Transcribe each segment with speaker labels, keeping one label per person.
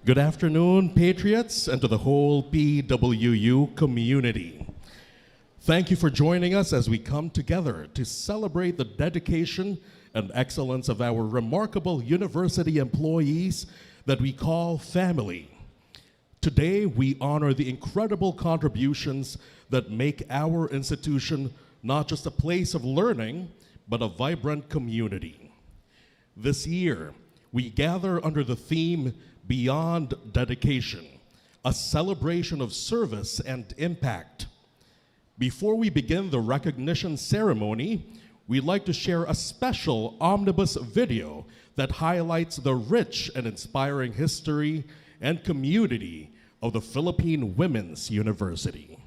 Speaker 1: Good afternoon, Patriots, and to the whole PWU community. Thank you for joining us as we come together to celebrate the dedication and excellence of our remarkable university employees that we call family. Today, we honor the incredible contributions that make our institution not just a place of learning, but a vibrant community. This year, we gather under the theme Beyond Dedication, a celebration of service and impact. Before we begin the recognition ceremony, we'd like to share a special omnibus video that highlights the rich and inspiring history and community of the Philippine Women's University.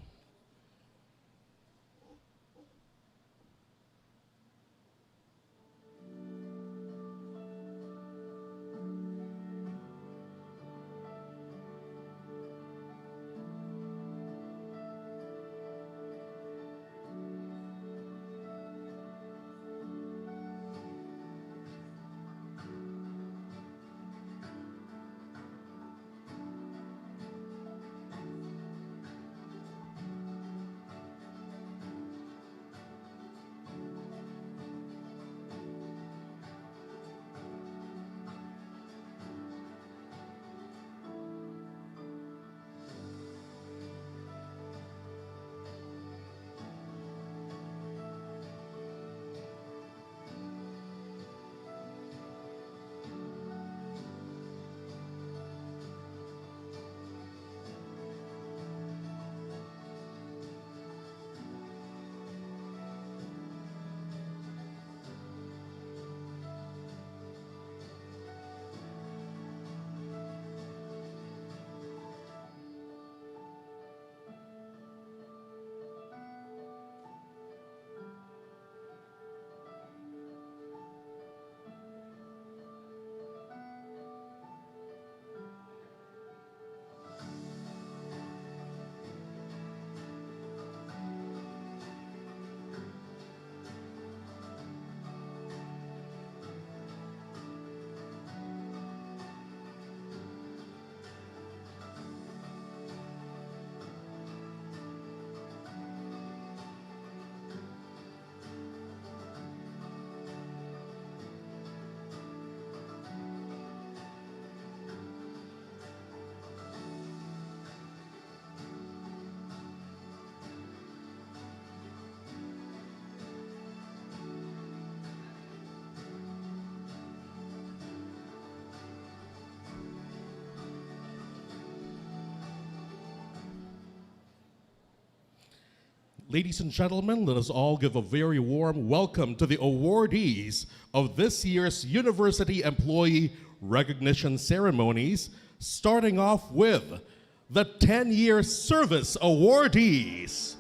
Speaker 1: Ladies and gentlemen, let us all give a very warm welcome to the awardees of this year's University Employee Recognition Ceremonies, starting off with the 10-year Service Awardees.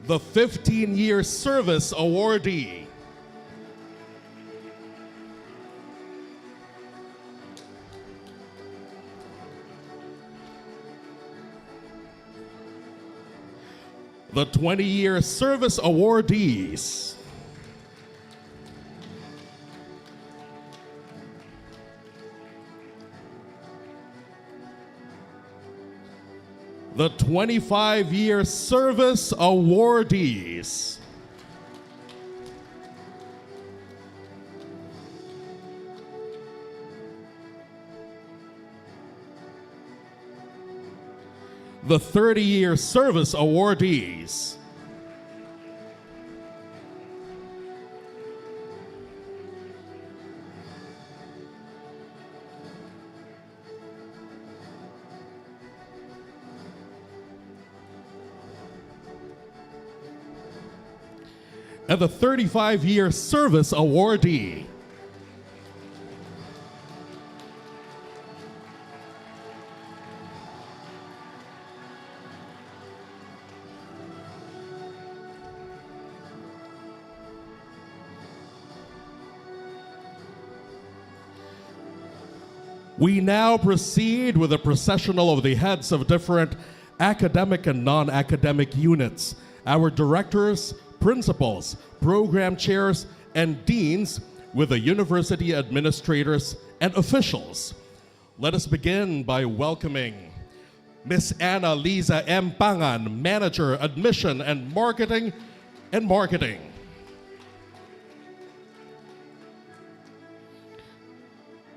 Speaker 1: The 15-year Service Awardee. The 20-year Service Awardees. The 25-year Service Awardees. The 30-year Service Awardees. And the 35-year Service Awardee. We now proceed with a processional of the heads of different academic and non-academic units, our directors, principals, program chairs, and deans, with the university administrators and officials. Let us begin by welcoming Miss Anna Liza M. Pangan, Manager, Admission and Marketing.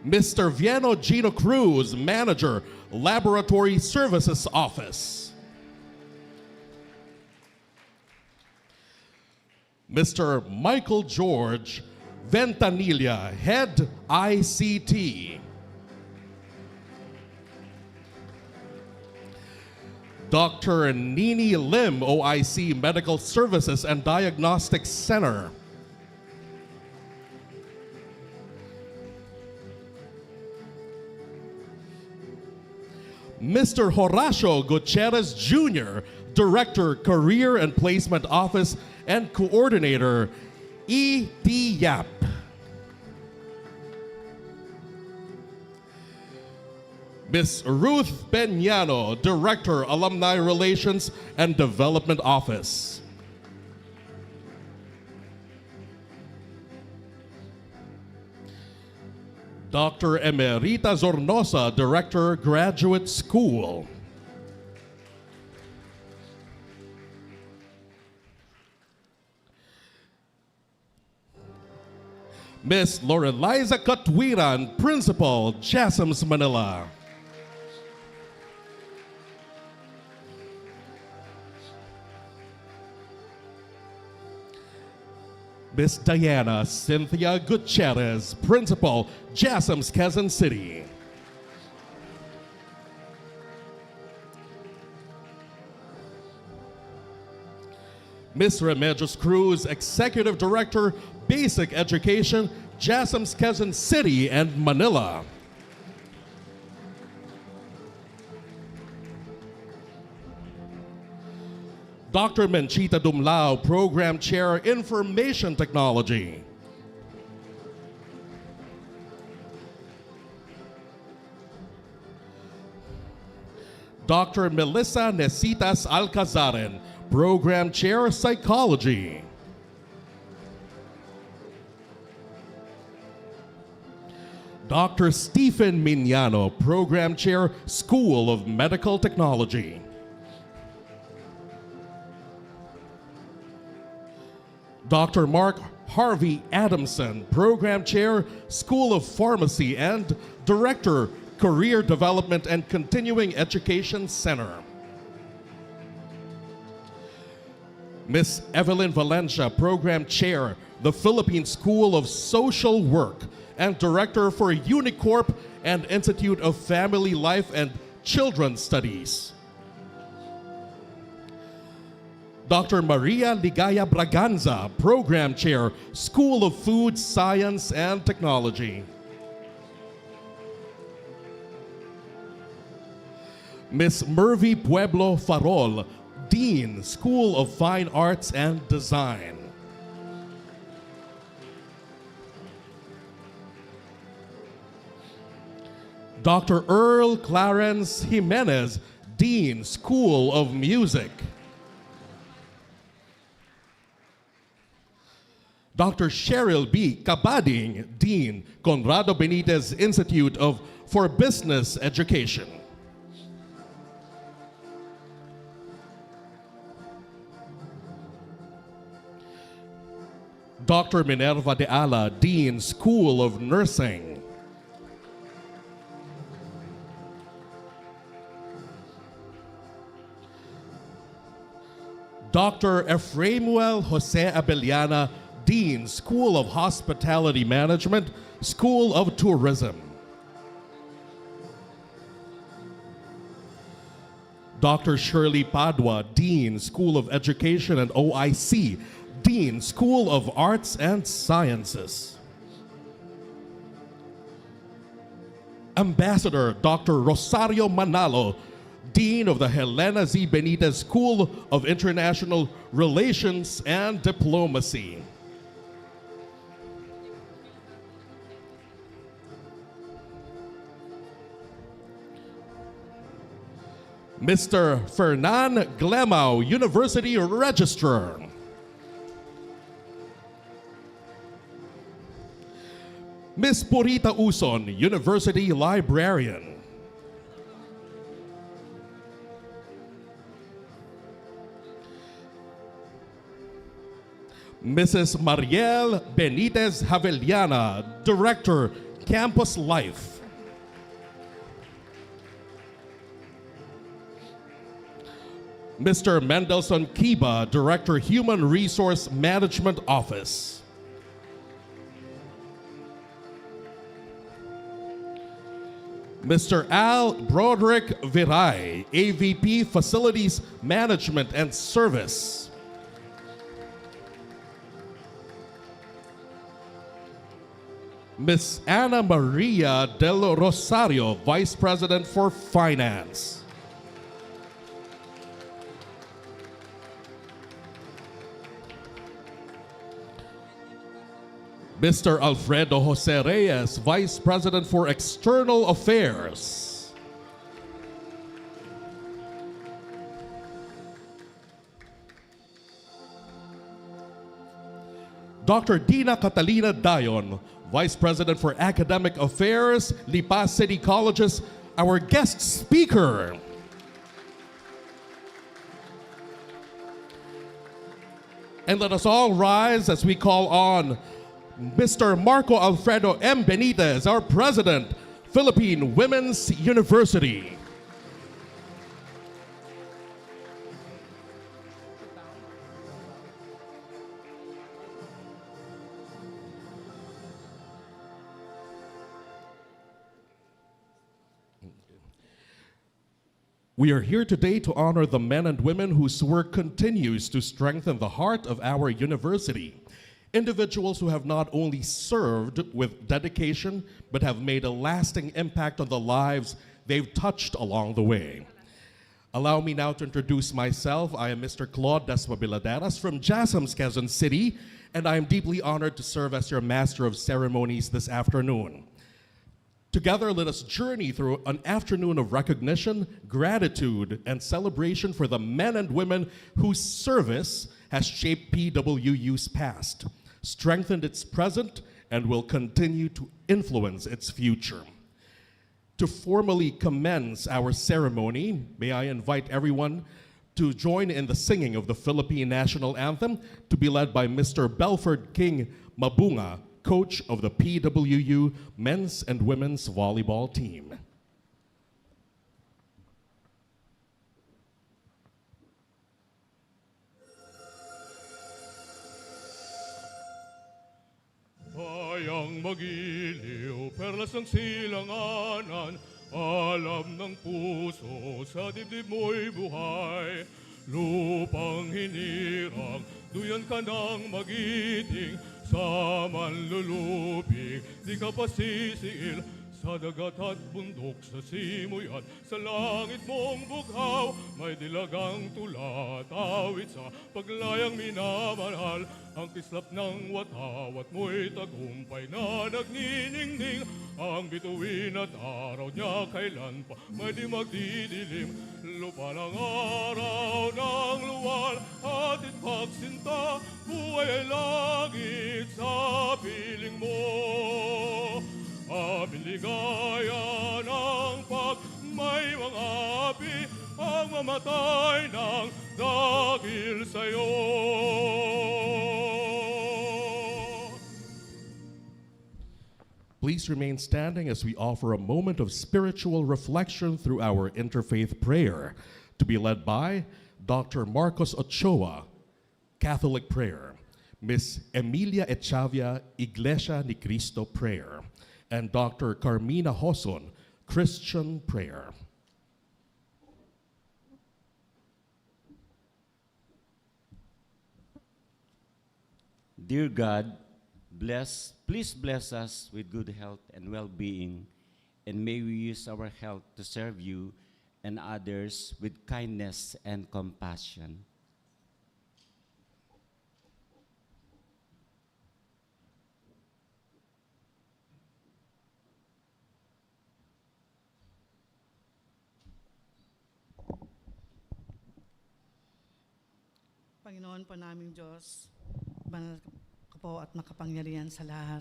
Speaker 1: Mr. Vieno Gino Cruz, Manager, Laboratory Services Office. Mr. Michael George Ventanilla, Head ICT. Dr. Nini Lim, OIC, Medical Services and Diagnostic Center. Mr. Horacio Gutierrez Jr., Director, Career and Placement Office and Coordinator, ETYAP. Ms. Ruth Beñano, Director, Alumni Relations and Development Office. Dr. Emerita Zornosa, Director, Graduate School. Ms. Loreliza Katwiran, Principal, JASMS Manila. Ms. Diana Cynthia Gutierrez, Principal, JASMS Quezon City. Ms. Remedios Cruz, Executive Director, Basic Education, JASMS Quezon City and Manila. Dr. Menchita Dumlao, Program Chair, Information Technology. Dr. Melissa Necitas Alcazaren, Program Chair, Psychology. Dr. Stephen Mignano, Program Chair, School of Medical Technology. Dr. Mark Harvey Adamson, Program Chair, School of Pharmacy and Director, Career Development and Continuing Education Center. Ms. Evelyn Valencia, Program Chair, the Philippine School of Social Work and Director for Unicorp and Institute of Family Life and Children's Studies. Dr. Maria Ligaya Braganza, Program Chair, School of Food Science and Technology. Ms. Mervy Pueblo Farol, Dean, School of Fine Arts and Design. Dr. Earl Clarence Jimenez, Dean, School of Music. Dr. Cheryl B. Cabading, Dean, Conrado Benitez Institute for Business Education. Dr. Minerva de Ala, Dean, School of Nursing. Dr. Eframuel Jose Abellana, Dean, School of Hospitality Management, School of Tourism. Dr. Shirley Padua, Dean, School of Education and OIC, Dean, School of Arts and Sciences. Ambassador Dr. Rosario Manalo, Dean of the Helena Z. Benitez School of International Relations and Diplomacy. Mr. Fernan Glemau, University Registrar. Ms. Purita Uson, University Librarian. Mrs. Mariel Benitez Javeliana, Director, Campus Life. Mr. Mendelson Kiba, Director, Human Resource Management Office. Mr. Al Broderick Viray, AVP, Facilities Management and Service. Ms. Ana Maria Del Rosario, Vice President for Finance. Mr. Alfredo Jose Reyes, Vice President for External Affairs. Dr. Dina Catalina Dayon, Vice President for Academic Affairs, Lipa City Colleges, our guest speaker. And let us all rise as we call on Mr. Marco Alfredo M. Benitez, our President, Philippine Women's University. We are here today to honor the men and women whose work continues to strengthen the heart of our university. Individuals who have not only served with dedication, but have made a lasting impact on the lives they've touched along the way. Allow me now to introduce myself. I am Mr. Claude Despabiladeras from Jassam's Quezon City, and I am deeply honored to serve as your Master of Ceremonies this afternoon. Together, let us journey through an afternoon of recognition, gratitude, and celebration for the men and women whose service has shaped PWU's past, strengthened its present, and will continue to influence its future. To formally commence our ceremony, may I invite everyone to join in the singing of the Philippine National Anthem, to be led by Mr. Belford King Mabunga, coach of the PWU men's and women's volleyball team.
Speaker 2: Bayang magiliw, perlas ng silanganan, alam ng puso, sa dibdib mo'y buhay. Lupang hinirang, duyan ka ng magiting, sa manlulubig, di ka pasisiil. Sa dagat at bundok, sa simoy at sa langit mong bughaw, may dilagang tula, tawid sa paglayang minamanhal. Ang kislap ng watawat mo'y tagumpay na nagniningning. Ang bituin at araw niya kailan pa may di magdidilim. Lupa ng araw ng luwal, atit pagsinta, buhay ay langit sa piling mo. Aming ligaya ng pag may mga api ang mamatay ng dahil sa'yo.
Speaker 1: Please remain standing as we offer a moment of spiritual reflection through our interfaith prayer, to be led by Dr. Marcos Ochoa, Catholic Prayer, Miss Emilia Echavia, Iglesia ni Cristo Prayer, and Dr. Carmina Hoson, Christian Prayer.
Speaker 3: Dear God, please bless us with good health and well-being, and may we use our health to serve you and others with kindness and compassion.
Speaker 4: Panginoon po naming Diyos, banal ka po at makapangyarihan sa lahat.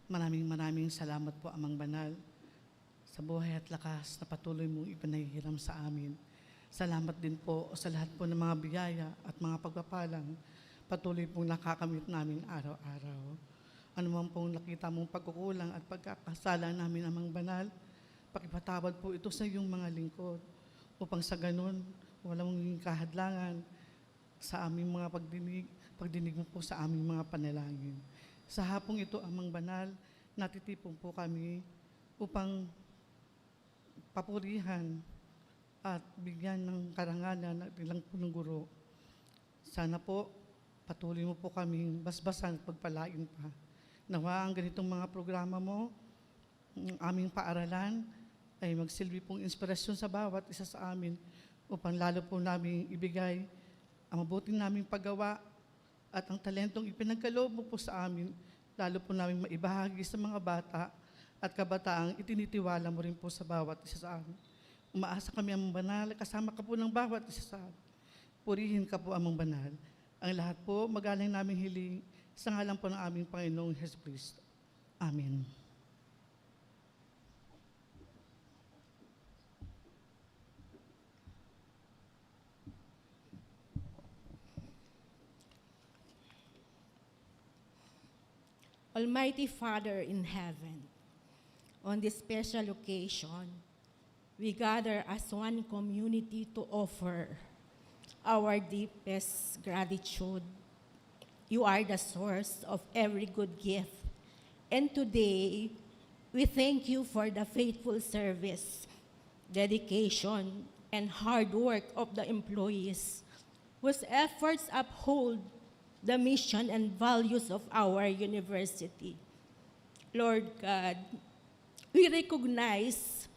Speaker 4: Maraming salamat po, Amang Banal, sa buhay at lakas na patuloy mong ipinahihiram sa amin. Salamat din po sa lahat po ng mga biyaya at mga pagpapalang patuloy pong nakakamit namin araw-araw. Ano man pong nakita mong pagkukulang at pagkakasala namin, Amang Banal, pakipatawad po ito sa iyong mga lingkod upang sa ganun walang kahadlangan sa aming mga pagdinig mo po sa aming mga panalangin. Sa hapong ito, Amang Banal, natitipon po kami upang papurihan at bigyan ng karangalan at ilang punong guro. Sana po, patuloy mo po kaming basbasan at pagpalain pa. Nawa ang ganitong mga programa mo, ang aming paaralan, ay magsilbi pong inspirasyon sa bawat isa sa amin upang lalo po namin ibigay ang mabuting naming paggawa at ang talentong ipinagkaloob mo po sa amin, lalo po namin maibahagi sa mga bata at kabataang itinitiwala mo rin po sa bawat isa sa amin. Umaasa kami, Amang Banal, kasama ka po ng bawat isa sa amin. Purihin ka po, Amang Banal. Ang lahat po, magaling namin hiling sa ngalan po ng aming Panginoong Jesucristo. Amen.
Speaker 5: Almighty Father in heaven, on this special occasion, we gather as one community to offer our deepest gratitude. You are the source of every good gift. And today, we thank you for the faithful service, dedication, and hard work of the employees whose efforts uphold the mission and values of our university. Lord God, we recognize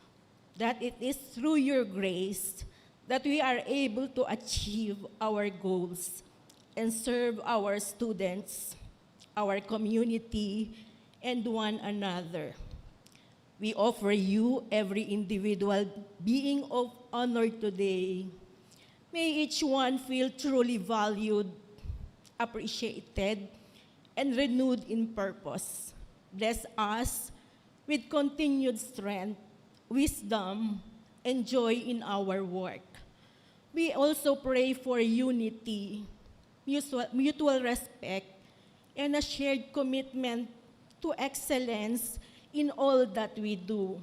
Speaker 5: that it is through your grace that we are able to achieve our goals and serve our students, our community, and one another. We offer you every individual being of honor today. May each one feel truly valued, appreciated, and renewed in purpose. Bless us with continued strength, wisdom, and joy in our work. We also pray for unity, mutual respect, and a shared commitment to excellence in all that we do.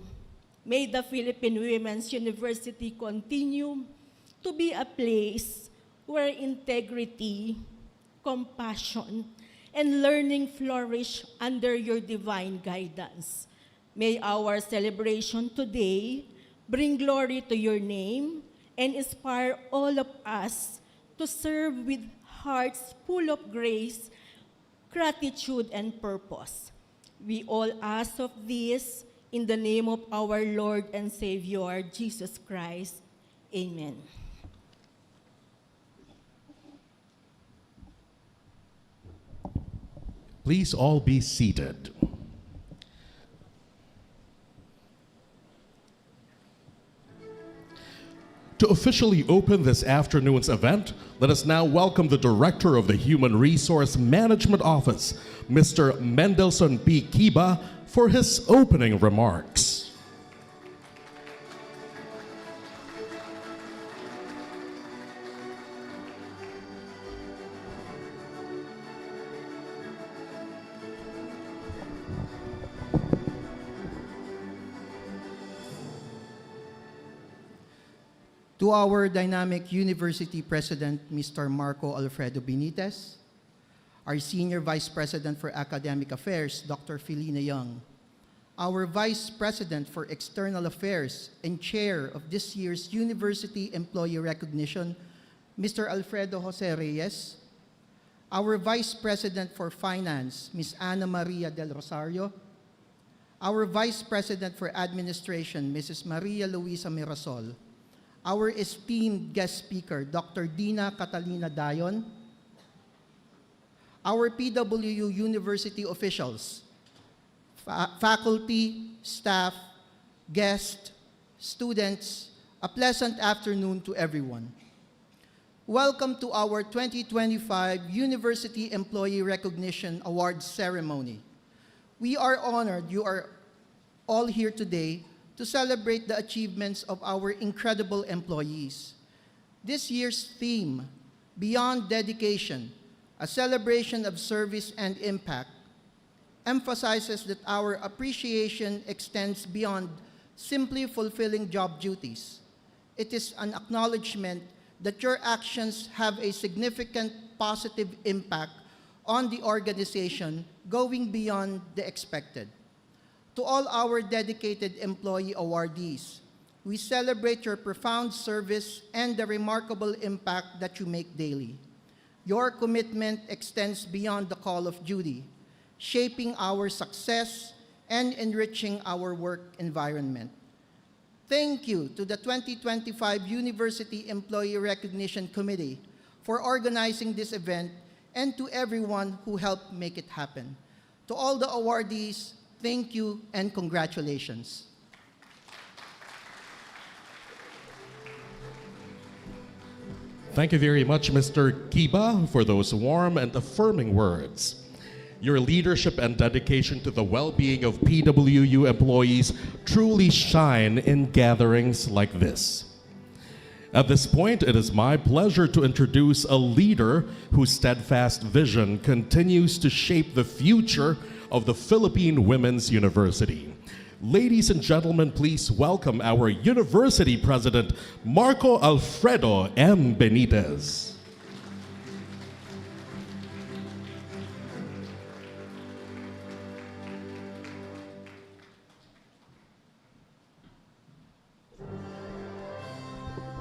Speaker 5: May the Philippine Women's University continue to be a place where integrity, compassion, and learning flourish under your divine guidance. May our celebration today bring glory to your name and inspire all of us to serve with hearts full of grace, gratitude, and purpose. We all ask of this in the name of our Lord and Savior, Jesus Christ. Amen.
Speaker 1: Please all be seated. To officially open this afternoon's event, let us now welcome the Director of the Human Resource Management Office, Mr. Mendelson P. Kiba, for his opening remarks.
Speaker 6: To our dynamic University President, Mr. Marco Alfredo Benitez, our Senior Vice President for Academic Affairs, Dr. Felina Young, our Vice President for External Affairs and Chair of this year's University Employee Recognition, Mr. Alfredo Jose Reyes, our Vice President for Finance, Ms. Ana Maria del Rosario, our Vice President for Administration, Mrs. Maria Luisa Mirasol, our esteemed guest speaker, Dr. Dina Catalina Dayon, our PWU University officials, faculty, staff, guests, students, a pleasant afternoon to everyone. Welcome to our 2025 University Employee Recognition Awards ceremony. We are honored you are all here today to celebrate the achievements of our incredible employees. This year's theme, Beyond Dedication, a celebration of service and impact, emphasizes that our appreciation extends beyond simply fulfilling job duties. It is an acknowledgement that your actions have a significant positive impact on the organization, going beyond the expected. To all our dedicated employee awardees, we celebrate your profound service and the remarkable impact that you make daily. Your commitment extends beyond the call of duty, shaping our success and enriching our work environment. Thank you to the 2025 University Employee Recognition Committee for organizing this event and to everyone who helped make it happen. To all the awardees, thank you and congratulations.
Speaker 1: Thank you very much, Mr. Kiba, for those warm and affirming words. Your leadership and dedication to the well-being of PWU employees truly shine in gatherings like this. At this point, it is my pleasure to introduce a leader whose steadfast vision continues to shape the future of the Philippine Women's University. Ladies and gentlemen, please welcome our University President, Marco Alfredo M. Benitez.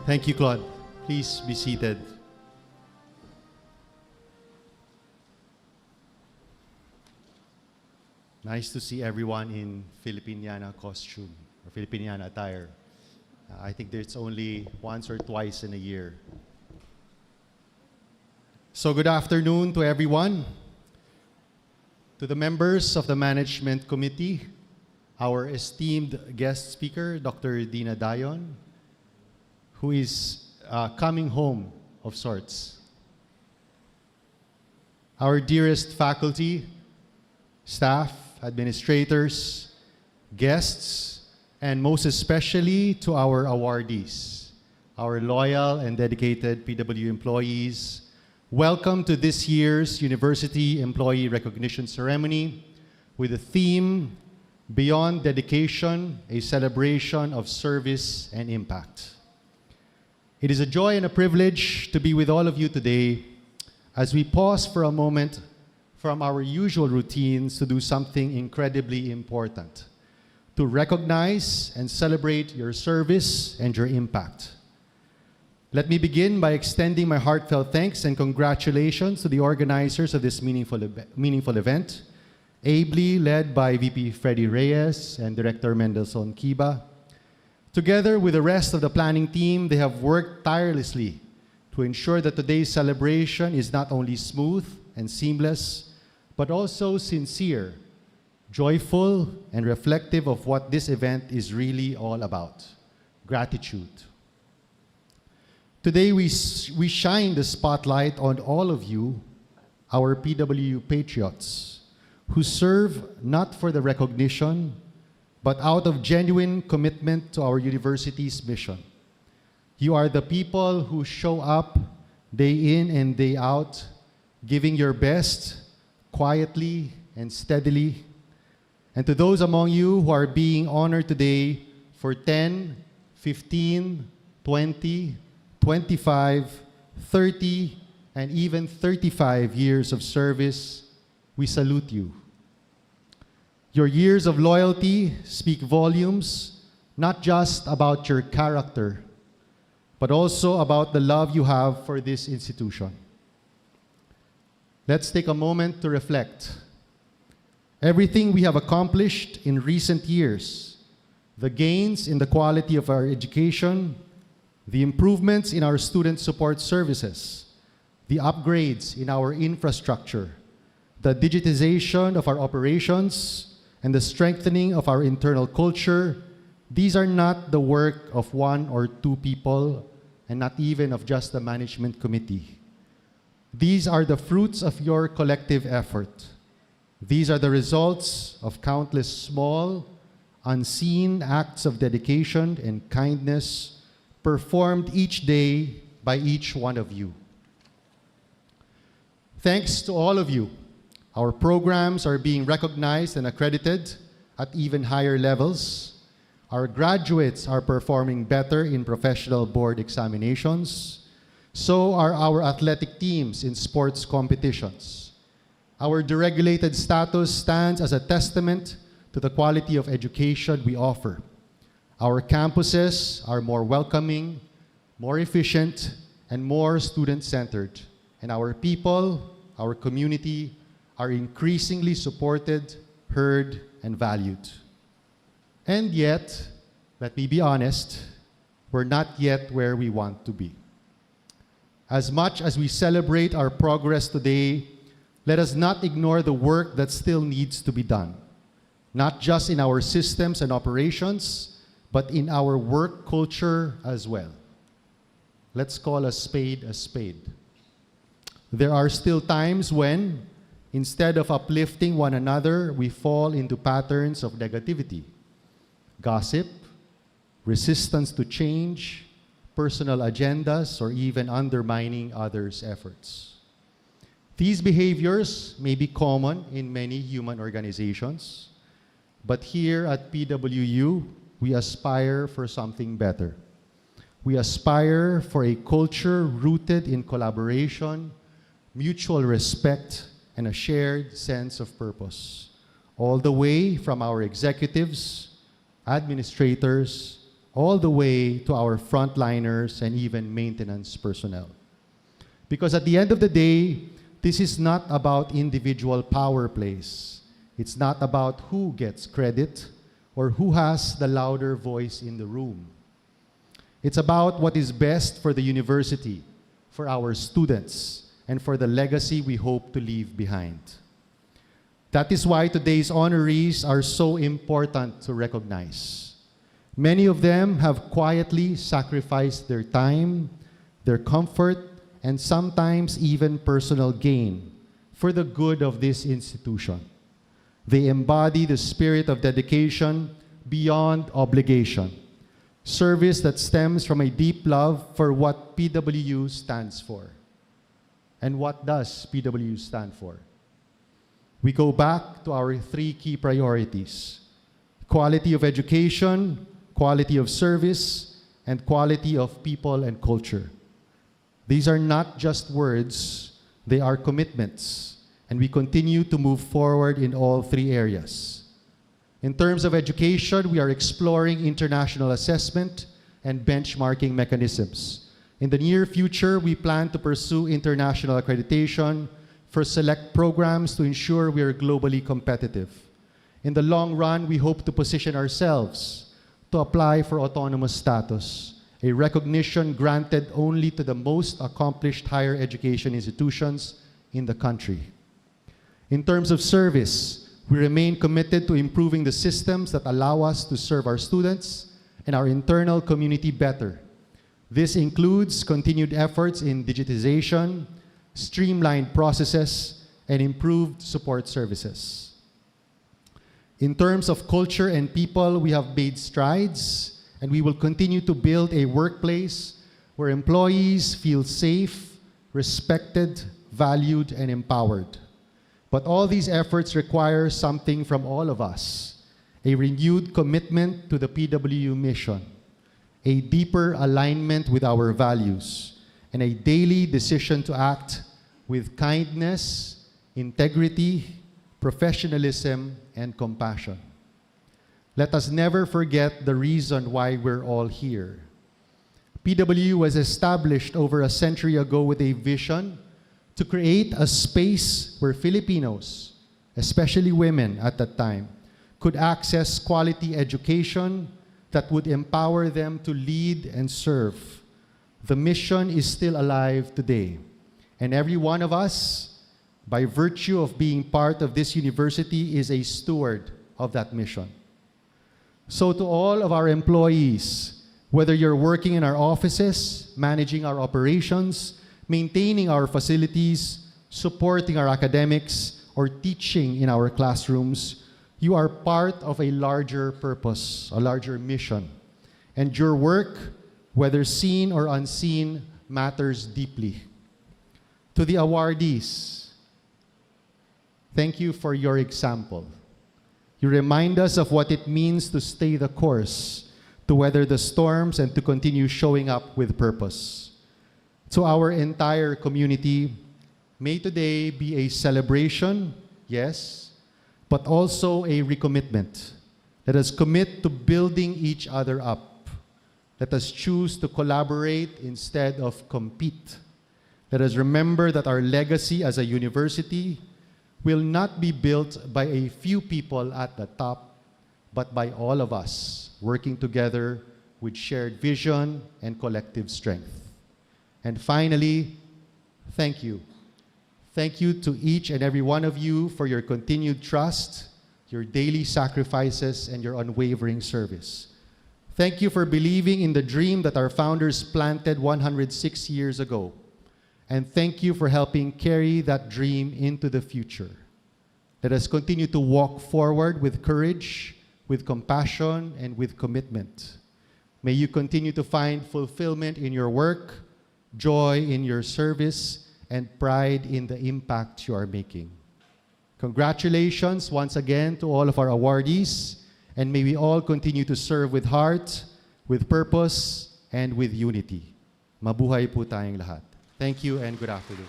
Speaker 7: Thank you, Claude. Please be seated. Nice to see everyone in Filipiniana costume or Filipiniana attire. I think there's only once or twice in a year. So good afternoon to everyone. To the members of the Management Committee, our esteemed guest speaker, Dr. Dina Dayon, who is coming home of sorts. Our dearest faculty, staff, administrators, guests, and most especially to our awardees, our loyal and dedicated PW employees. Welcome to this year's University Employee Recognition Ceremony with the theme, Beyond Dedication, a celebration of service and impact. It is a joy and a privilege to be with all of you today as we pause for a moment from our usual routines to do something incredibly important, to recognize and celebrate your service and your impact. Let me begin by extending my heartfelt thanks and congratulations to the organizers of this meaningful event, ably led by VP Freddy Reyes and Director Mendelssohn Kiba. Together with the rest of the planning team, they have worked tirelessly to ensure that today's celebration is not only smooth and seamless, but also sincere, joyful, and reflective of what this event is really all about: gratitude. Today, we shine the spotlight on all of you, our PWU patriots, who serve not for the recognition, but out of genuine commitment to our university's mission. You are the people who show up day in and day out, giving your best, quietly and steadily. And to those among you who are being honored today for 10, 15, 20, 25, 30, and even 35 years of service, we salute you. Your years of loyalty speak volumes, not just about your character, but also about the love you have for this institution. Let's take a moment to reflect. Everything we have accomplished in recent years, the gains in the quality of our education, the improvements in our student support services, the upgrades in our infrastructure, the digitization of our operations, and the strengthening of our internal culture, these are not the work of one or two people, and not even of just the management committee. These are the fruits of your collective effort. These are the results of countless small, unseen acts of dedication and kindness performed each day by each one of you. Thanks to all of you, our programs are being recognized and accredited at even higher levels. Our graduates are performing better in professional board examinations. So are our athletic teams in sports competitions. Our deregulated status stands as a testament to the quality of education we offer. Our campuses are more welcoming, more efficient, and more student-centered. And our people, our community, are increasingly supported, heard, and valued. And yet, let me be honest, we're not yet where we want to be. As much as we celebrate our progress today, let us not ignore the work that still needs to be done, not just in our systems and operations, but in our work culture as well. Let's call a spade a spade. There are still times when, instead of uplifting one another, we fall into patterns of negativity, gossip, resistance to change, personal agendas, or even undermining others' efforts. These behaviors may be common in many human organizations, but here at PWU, we aspire for something better. We aspire for a culture rooted in collaboration, mutual respect, and a shared sense of purpose, all the way from our executives, administrators, all the way to our frontliners and even maintenance personnel. Because at the end of the day, this is not about individual power plays. It's not about who gets credit or who has the louder voice in the room. It's about what is best for the university, for our students, and for the legacy we hope to leave behind. That is why today's honorees are so important to recognize. Many of them have quietly sacrificed their time, their comfort, and sometimes even personal gain for the good of this institution. They embody the spirit of dedication beyond obligation, service that stems from a deep love for what PWU stands for. And what does PWU stand for? We go back to our three key priorities: quality of education, quality of service, and quality of people and culture. These are not just words, they are commitments, and we continue to move forward in all three areas. In terms of education, we are exploring international assessment and benchmarking mechanisms. In the near future, we plan to pursue international accreditation for select programs to ensure we are globally competitive. In the long run, we hope to position ourselves to apply for autonomous status, a recognition granted only to the most accomplished higher education institutions in the country. In terms of service, we remain committed to improving the systems that allow us to serve our students and our internal community better. This includes continued efforts in digitization, streamlined processes, and improved support services. In terms of culture and people, we have made strides, and we will continue to build a workplace where employees feel safe, respected, valued, and empowered. But all these efforts require something from all of us: a renewed commitment to the PWU mission, a deeper alignment with our values, and a daily decision to act with kindness, integrity, professionalism, and compassion. Let us never forget the reason why we're all here. PWU was established over a century ago with a vision to create a space where Filipinos, especially women at that time, could access quality education that would empower them to lead and serve. The mission is still alive today, and every one of us, by virtue of being part of this university, is a steward of that mission. So to all of our employees, Whether you're working in our offices, managing our operations, maintaining our facilities, supporting our academics, or teaching in our classrooms, you are part of a larger purpose, a larger mission. And your work, whether seen or unseen, matters deeply. To the awardees, thank you for your example. You remind us of what it means to stay the course, to weather the storms, and to continue showing up with purpose. To our entire community, may today be a celebration, yes, but also a recommitment. Let us commit to building each other up. Let us choose to collaborate instead of compete. Let us remember that our legacy as a university will not be built by a few people at the top, but by all of us working together with shared vision and collective strength. And finally, thank you. Thank you to each and every one of you for your continued trust, your daily sacrifices, and your unwavering service. Thank you for believing in the dream that our founders planted 106 years ago. And thank you for helping carry that dream into the future. Let us continue to walk forward with courage, with compassion, and with commitment. May you continue to find fulfillment in your work, joy in your service, and pride in the impact you are making. Congratulations once again to all of our awardees, and may we all continue to serve with heart, with purpose, and with unity. Mabuhay po tayong lahat. Thank you and good afternoon.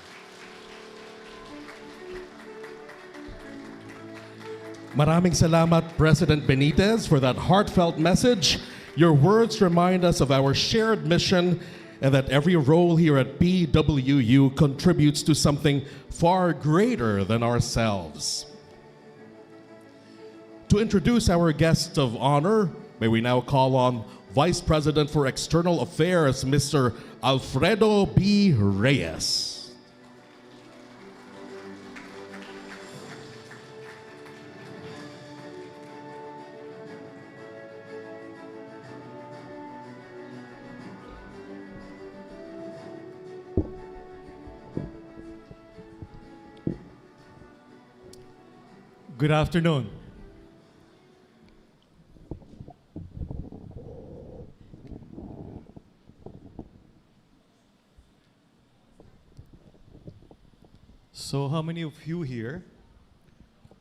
Speaker 1: Maraming salamat, President Benitez, for that heartfelt message. Your words remind us of our shared mission and that every role here at BWU contributes to something far greater than ourselves. To introduce our guest of honor, may we now call on Vice President for External Affairs, Mr. Alfredo B. Reyes.
Speaker 8: Good afternoon. So how many of you here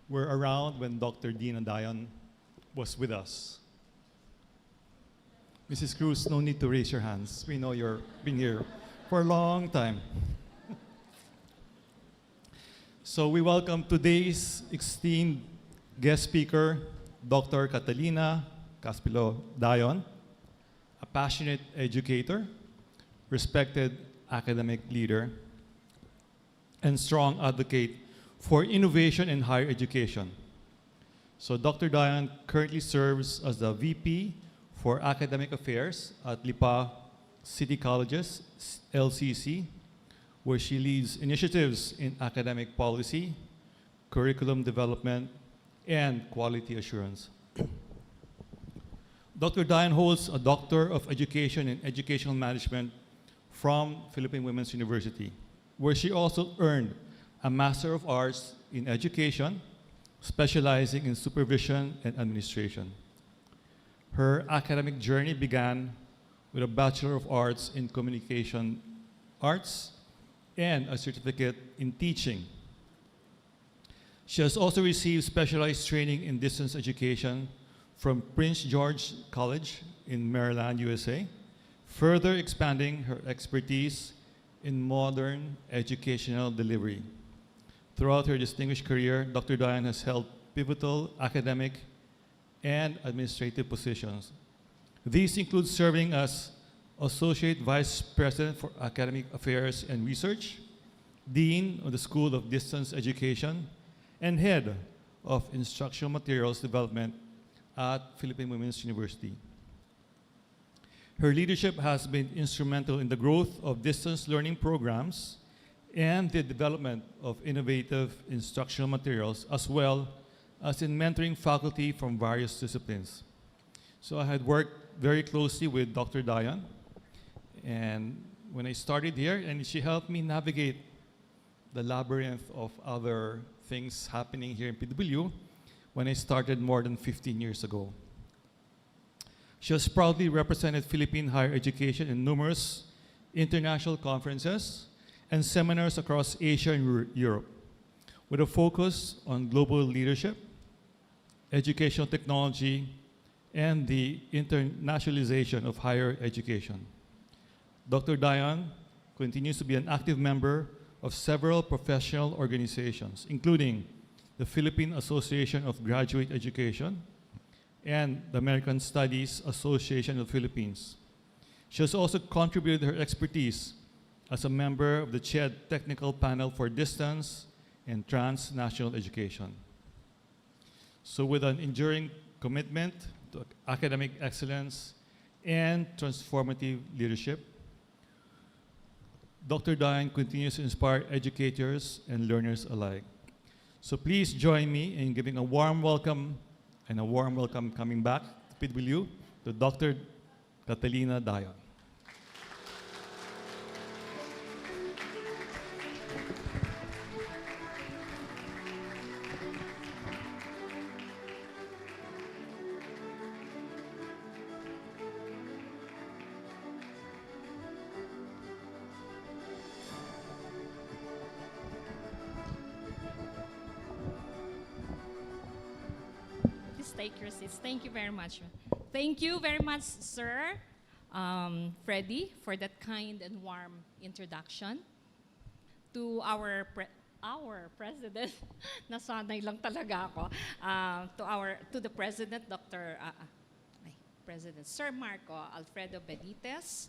Speaker 8: were around when Dr. Dina Dayan was with us? Mrs. Cruz, no need to raise your hands. We know you've been here for a long time. So we welcome today's esteemed guest speaker, Dr. Catalina Caspilo Dayon, a passionate educator, respected academic leader, and strong advocate for innovation in higher education. So Dr. Dayan currently serves as the VP for Academic Affairs at Lipa City Colleges, LCC, where she leads initiatives in academic policy, curriculum development, and quality assurance. Dr. Dayan holds a Doctor of Education in Educational Management from Philippine Women's University, where she also earned a Master of Arts in Education, specializing in supervision and administration. Her academic journey began with a Bachelor of Arts in Communication Arts and a certificate in teaching. She has also received specialized training in distance education from Prince George College in Maryland, USA, further expanding her expertise in modern educational delivery. Throughout her distinguished career, Dr. Dayan has held pivotal academic and administrative positions. These include serving as Associate Vice President for Academic Affairs and Research, Dean of the School of Distance Education, and Head of Instructional Materials Development at Philippine Women's University. Her leadership has been instrumental in the growth of distance learning programs and the development of innovative instructional materials, as well as in mentoring faculty from various disciplines. So I had worked very closely with Dr. Diane. And when I started here, and she helped me navigate the labyrinth of other things happening here in PW when I started more than 15 years ago. She has proudly represented Philippine higher education in numerous international conferences and seminars across Asia and Europe, with a focus on global leadership, educational technology, and the internationalization of higher education. Dr. Diane continues to be an active member of several professional organizations, including the Philippine Association of Graduate Education and the American Studies Association of the Philippines. She has also contributed her expertise as a member of the CHED Technical Panel for Distance and Transnational Education. So with an enduring commitment to academic excellence and transformative leadership, Dr. Diane continues to inspire educators and learners alike. So please join me in giving a warm welcome and a warm welcome coming back to PW to Dr. Catalina Diane.
Speaker 9: Take your seats. Thank you very much. Thank you very much, Sir Freddie, for that kind and warm introduction. To our president, nasanay lang talaga ako. To the president, President Sir Marco Alfredo Benitez,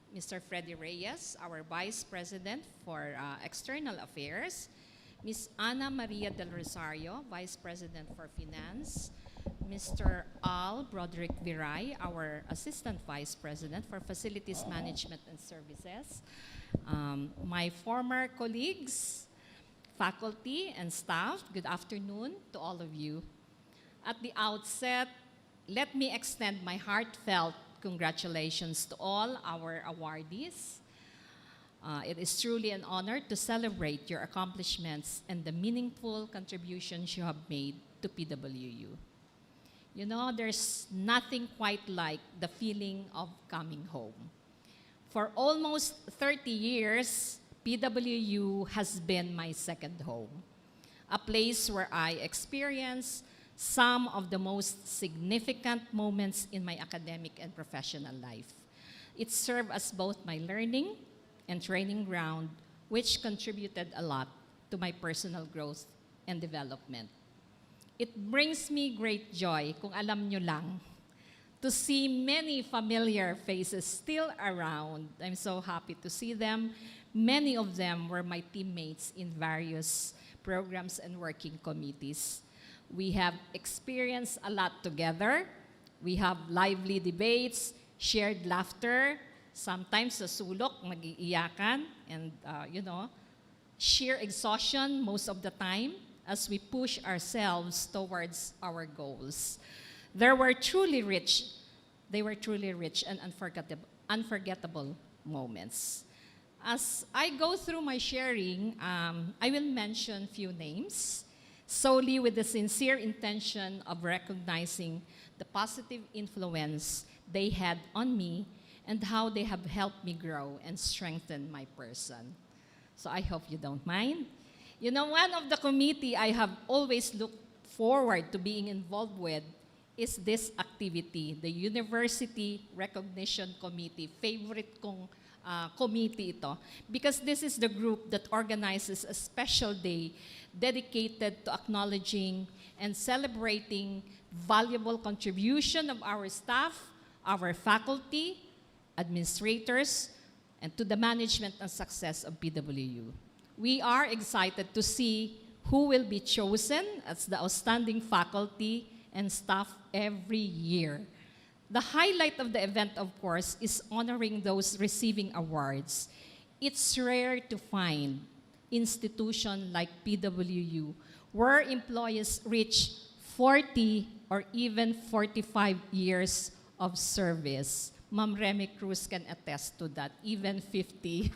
Speaker 9: Mr. Freddie Reyes, our Vice President for External Affairs, Ms. Ana Maria del Rosario, Vice President for Finance, Mr. Al Broderick Viray, our Assistant Vice President for Facilities Management and Services, my former colleagues, faculty, and staff, good afternoon to all of you. At the outset, let me extend my heartfelt congratulations to all our awardees. It is truly an honor to celebrate your accomplishments and the meaningful contributions you have made to PWU. You know, there's nothing quite like the feeling of coming home. For almost 30 years, PWU has been my second home, a place where I experienced some of the most significant moments in my academic and professional life. It served as both my learning and training ground, which contributed a lot to my personal growth and development. It brings me great joy, kung alam nyo lang, to see many familiar faces still around. I'm so happy to see them. Many of them were my teammates in various programs and working committees. We have experienced a lot together. We have lively debates, shared laughter, sometimes sa sulok, nag-iiyakan, and sheer exhaustion most of the time as we push ourselves towards our goals. They were truly rich and unforgettable moments. As I go through my sharing, I will mention few names, solely with the sincere intention of recognizing the positive influence they had on me and how they have helped me grow and strengthen my person. So I hope you don't mind. You know, one of the committee I have always looked forward to being involved with is this activity, the University Recognition Committee. Favorite kong committee ito, because this is the group that organizes a special day dedicated to acknowledging and celebrating valuable contribution of our staff, our faculty, administrators, and to the management and success of PWU. We are excited to see who will be chosen as the outstanding faculty and staff every year. The highlight of the event, of course, is honoring those receiving awards. It's rare to find institution like PWU where employees reach 40 or even 45 years of service. Ma'am Remy Cruz can attest to that, even 50.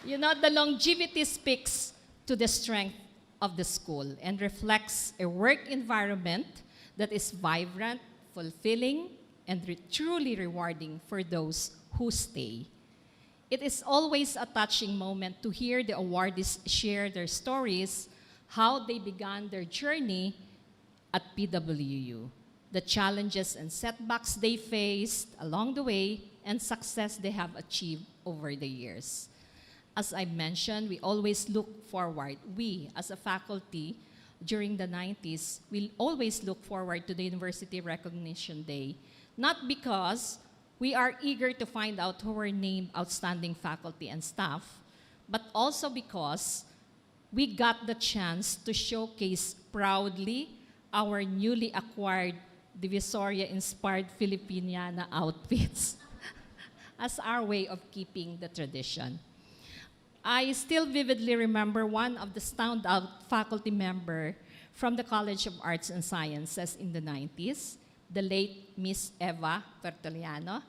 Speaker 9: You know, the longevity speaks to the strength of the school and reflects a work environment that is vibrant, fulfilling, and truly rewarding for those who stay. It is always a touching moment to hear the awardees share their stories, how they began their journey at PWU, the challenges and setbacks they faced along the way, and success they have achieved over the years. As I mentioned, we always look forward. We, as a faculty, during the 90s, will always look forward to the University Recognition Day, not because we are eager to find out who were named outstanding faculty and staff, but also because we got the chance to showcase proudly our newly acquired Divisoria-inspired Filipiniana outfits as our way of keeping the tradition. I still vividly remember one of the standout faculty member from the College of Arts and Sciences in the 90s, the late Miss Eva Bertoliano.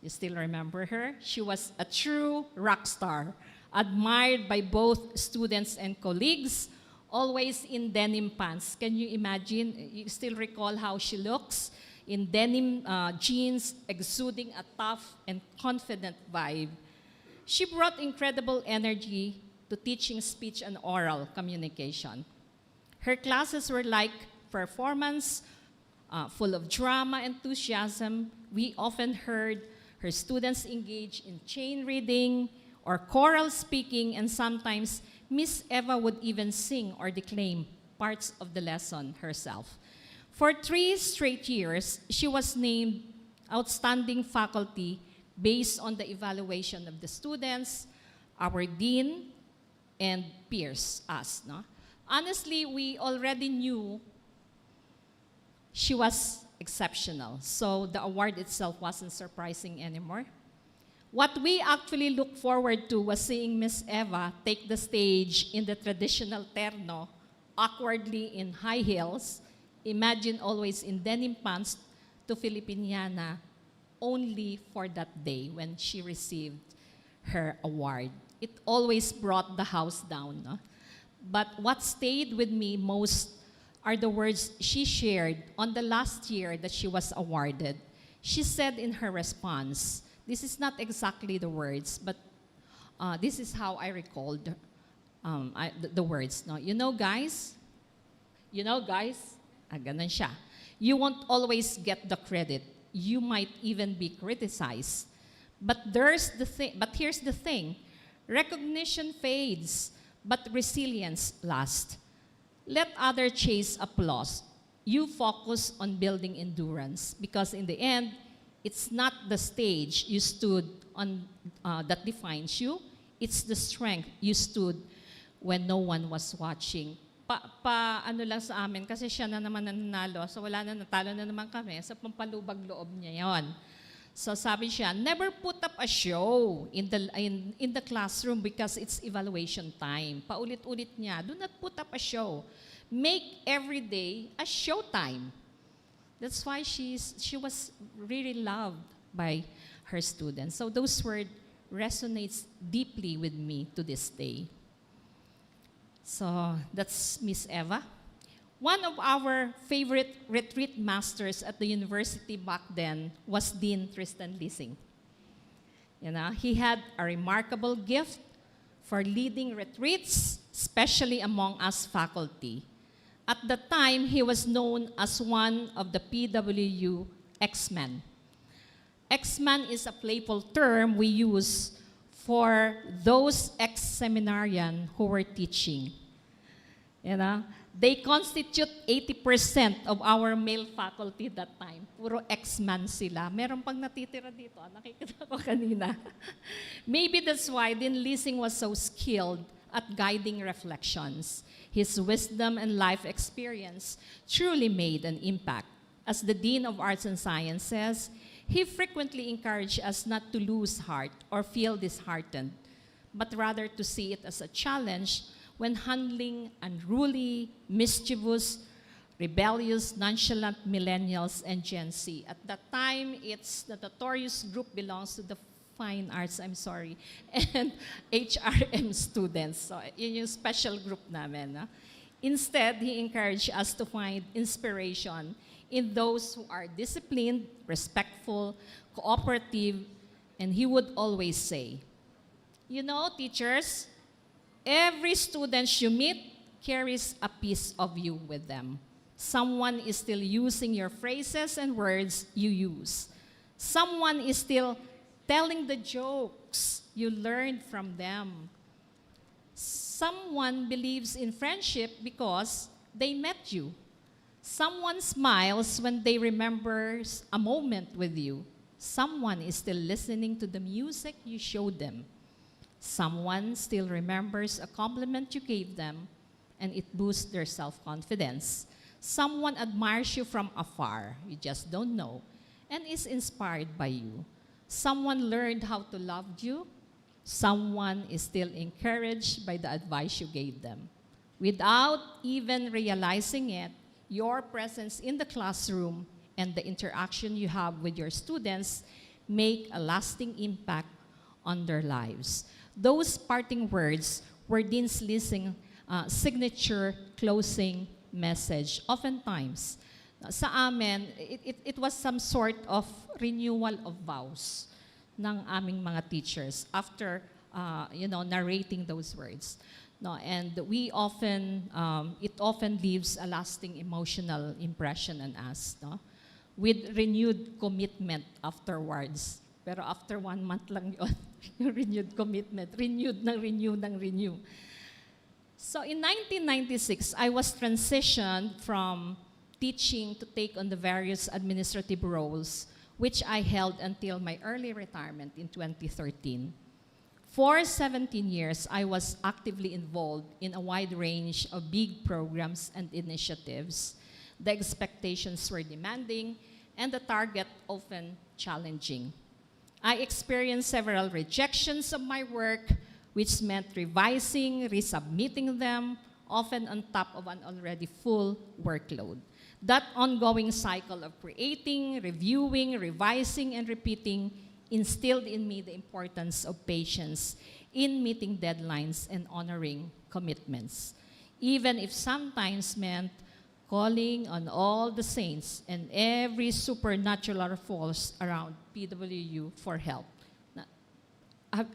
Speaker 9: You still remember her? She was a true rock star, admired by both students and colleagues, always in denim pants. Can you imagine? You still recall how she looks? In denim jeans, exuding a tough and confident vibe. She brought incredible energy to teaching speech and oral communication. Her classes were like performance, full of drama, enthusiasm. We often heard her students engage in chain reading or choral speaking, and sometimes Miss Eva would even sing or declaim parts of the lesson herself. For 3 straight years, she was named Outstanding Faculty based on the evaluation of the students, our dean, and peers, us. No? Honestly, we already knew she was exceptional, so the award itself wasn't surprising anymore. What we actually looked forward to was seeing Miss Eva take the stage in the traditional terno, awkwardly in high heels, imagine always in denim pants, to Filipiniana, only for that day when she received her award. It always brought the house down. No? But what stayed with me most are the words she shared on the last year that she was awarded. She said in her response, this is not exactly the words, but this is how I recalled the words. No? You know, guys, ganun siya. You won't always get the credit. You might even be criticized. But here's the thing. Recognition fades, but resilience lasts. Let others chase applause. You focus on building endurance, because in the end, it's not the stage you stood on that defines you. It's the strength you stood when no one was watching. Ano lang sa amin, kasi siya na naman nanalo, so wala na, natalo na naman kami, so pampalubag loob niya yon. So sabi siya, never put up a show in the classroom because it's evaluation time. Paulit-ulit niya, do not put up a show. Make every day a show time. That's why she was really loved by her students. So those words resonates deeply with me to this day. So that's Miss Eva. One of our favorite retreat masters at the university back then was Dean Tristan Lising. You know, he had a remarkable gift for leading retreats, especially among us faculty. At the time, he was known as one of the PWU X-Men. X-Men is a playful term we use for those ex-seminarian who were teaching. You know, they constitute 80% of our male faculty that time. Puro X-man sila. Meron pang natitira dito. Nakikita ko kanina. Maybe that's why Dean Lising was so skilled at guiding reflections. His wisdom and life experience truly made an impact. As the Dean of Arts and Sciences, he frequently encouraged us not to lose heart or feel disheartened, but rather to see it as a challenge when handling unruly, mischievous rebellious, nonchalant millennials, and Gen Z. At that time, it's the notorious group belongs to the fine arts, I'm sorry, and HRM students. So, yun yung special group namin. No? Instead, he encouraged us to find inspiration in those who are disciplined, respectful, cooperative, and he would always say, you know, teachers, every student you meet carries a piece of you with them. Someone is still using your phrases and words you use. Someone is still telling the jokes you learned from them. Someone believes in friendship because they met you. Someone smiles when they remember a moment with you. Someone is still listening to the music you showed them. Someone still remembers a compliment you gave them, and it boosts their self-confidence. Someone admires you from afar, you just don't know, and is inspired by you. Someone learned how to love you. Someone is still encouraged by the advice you gave them. Without even realizing it, your presence in the classroom and the interaction you have with your students make a lasting impact on their lives. Those parting words were Dean's Leasing signature closing message. Oftentimes, sa amin, it was some sort of renewal of vows ng aming mga teachers after narrating those words. No, and we often, it often leaves a lasting emotional impression on us, no? With renewed commitment afterwards. Pero after 1 month lang yun, yung renewed commitment, renew. So in 1996, I was transitioned from teaching to take on the various administrative roles, which I held until my early retirement in 2013. For 17 years, I was actively involved in a wide range of big programs and initiatives. The expectations were demanding, and the target often challenging. I experienced several rejections of my work, which meant revising, resubmitting them, often on top of an already full workload. That ongoing cycle of creating, reviewing, revising, and repeating instilled in me the importance of patience in meeting deadlines and honoring commitments, even if sometimes meant calling on all the saints and every supernatural force around PWU for help.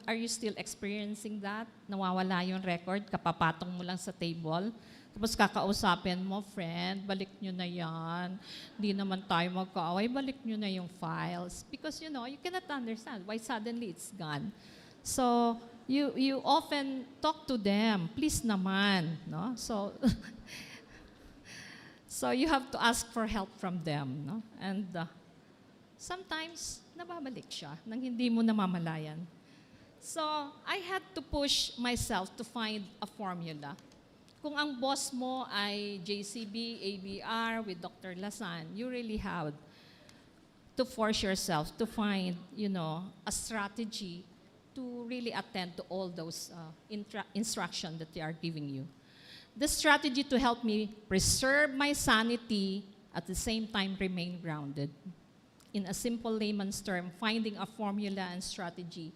Speaker 9: Are you still experiencing that? Nawawala yung record, kapapatong mo lang sa table, tapos kakausapin mo, friend, balik nyo na yan. Hindi naman tayo magkaaway, balik nyo na yung files. Because, you cannot understand why suddenly it's gone. So, you often talk to them, please naman. No? So, so you have to ask for help from them. No? And sometimes, nababalik siya nang hindi mo namamalayan. So, I had to push myself to find a formula. Kung ang boss mo ay JCB, ABR with Dr. Lasan, you really have to force yourself to find, a strategy to really attend to all those instructions that they are giving you. The strategy to help me preserve my sanity at the same time remain grounded. In a simple layman's term, finding a formula and strategy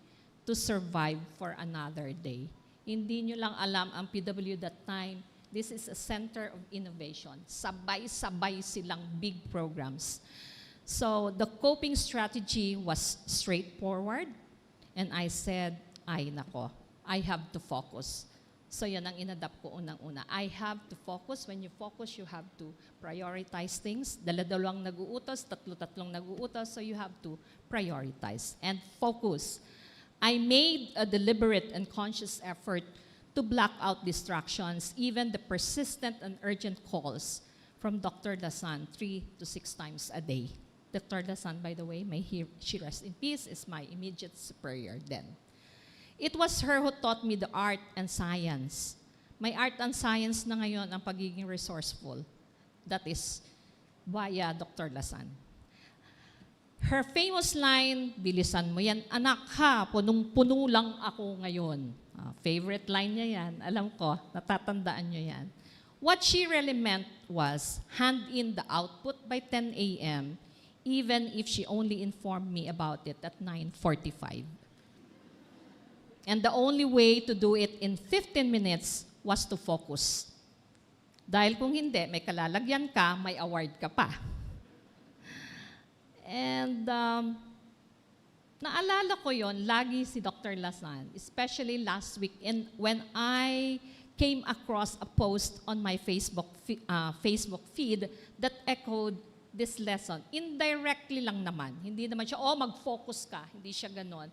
Speaker 9: to survive for another day. Hindi nyo lang alam ang PW that time, this is a center of innovation. Sabay-sabay silang big programs. So the coping strategy was straightforward, and I said, ay nako, I have to focus. So yan ang inadapt ko unang-una. I have to focus. When you focus, you have to prioritize things. Dala-dalawang nag-uutos, tatlo-tatlong nag-uutos, so you have to prioritize and focus. I made a deliberate and conscious effort to block out distractions, even the persistent and urgent calls from Dr. Lasan 3 to 6 times a day. Dr. Lasan, by the way, may she rest in peace, is my immediate superior then. It was her who taught me the art and science. May art and science na ngayon ang pagiging resourceful. That is via Dr. Lasan. Her famous line, bilisan mo yan, anak ha, punong-puno lang ako ngayon. Favorite line niya yan, alam ko, natatandaan niyo yan. What she really meant was hand in the output by 10 a.m., even if she only informed me about it at 9:45. And the only way to do it in 15 minutes was to focus. Dahil kung hindi, may kalalagyan ka, may award ka pa. And naalala ko yon lagi si Dr. Lasan, especially last week when I came across a post on my Facebook feed that echoed this lesson. Indirectly lang naman. Hindi naman siya, mag-focus ka. Hindi siya ganon.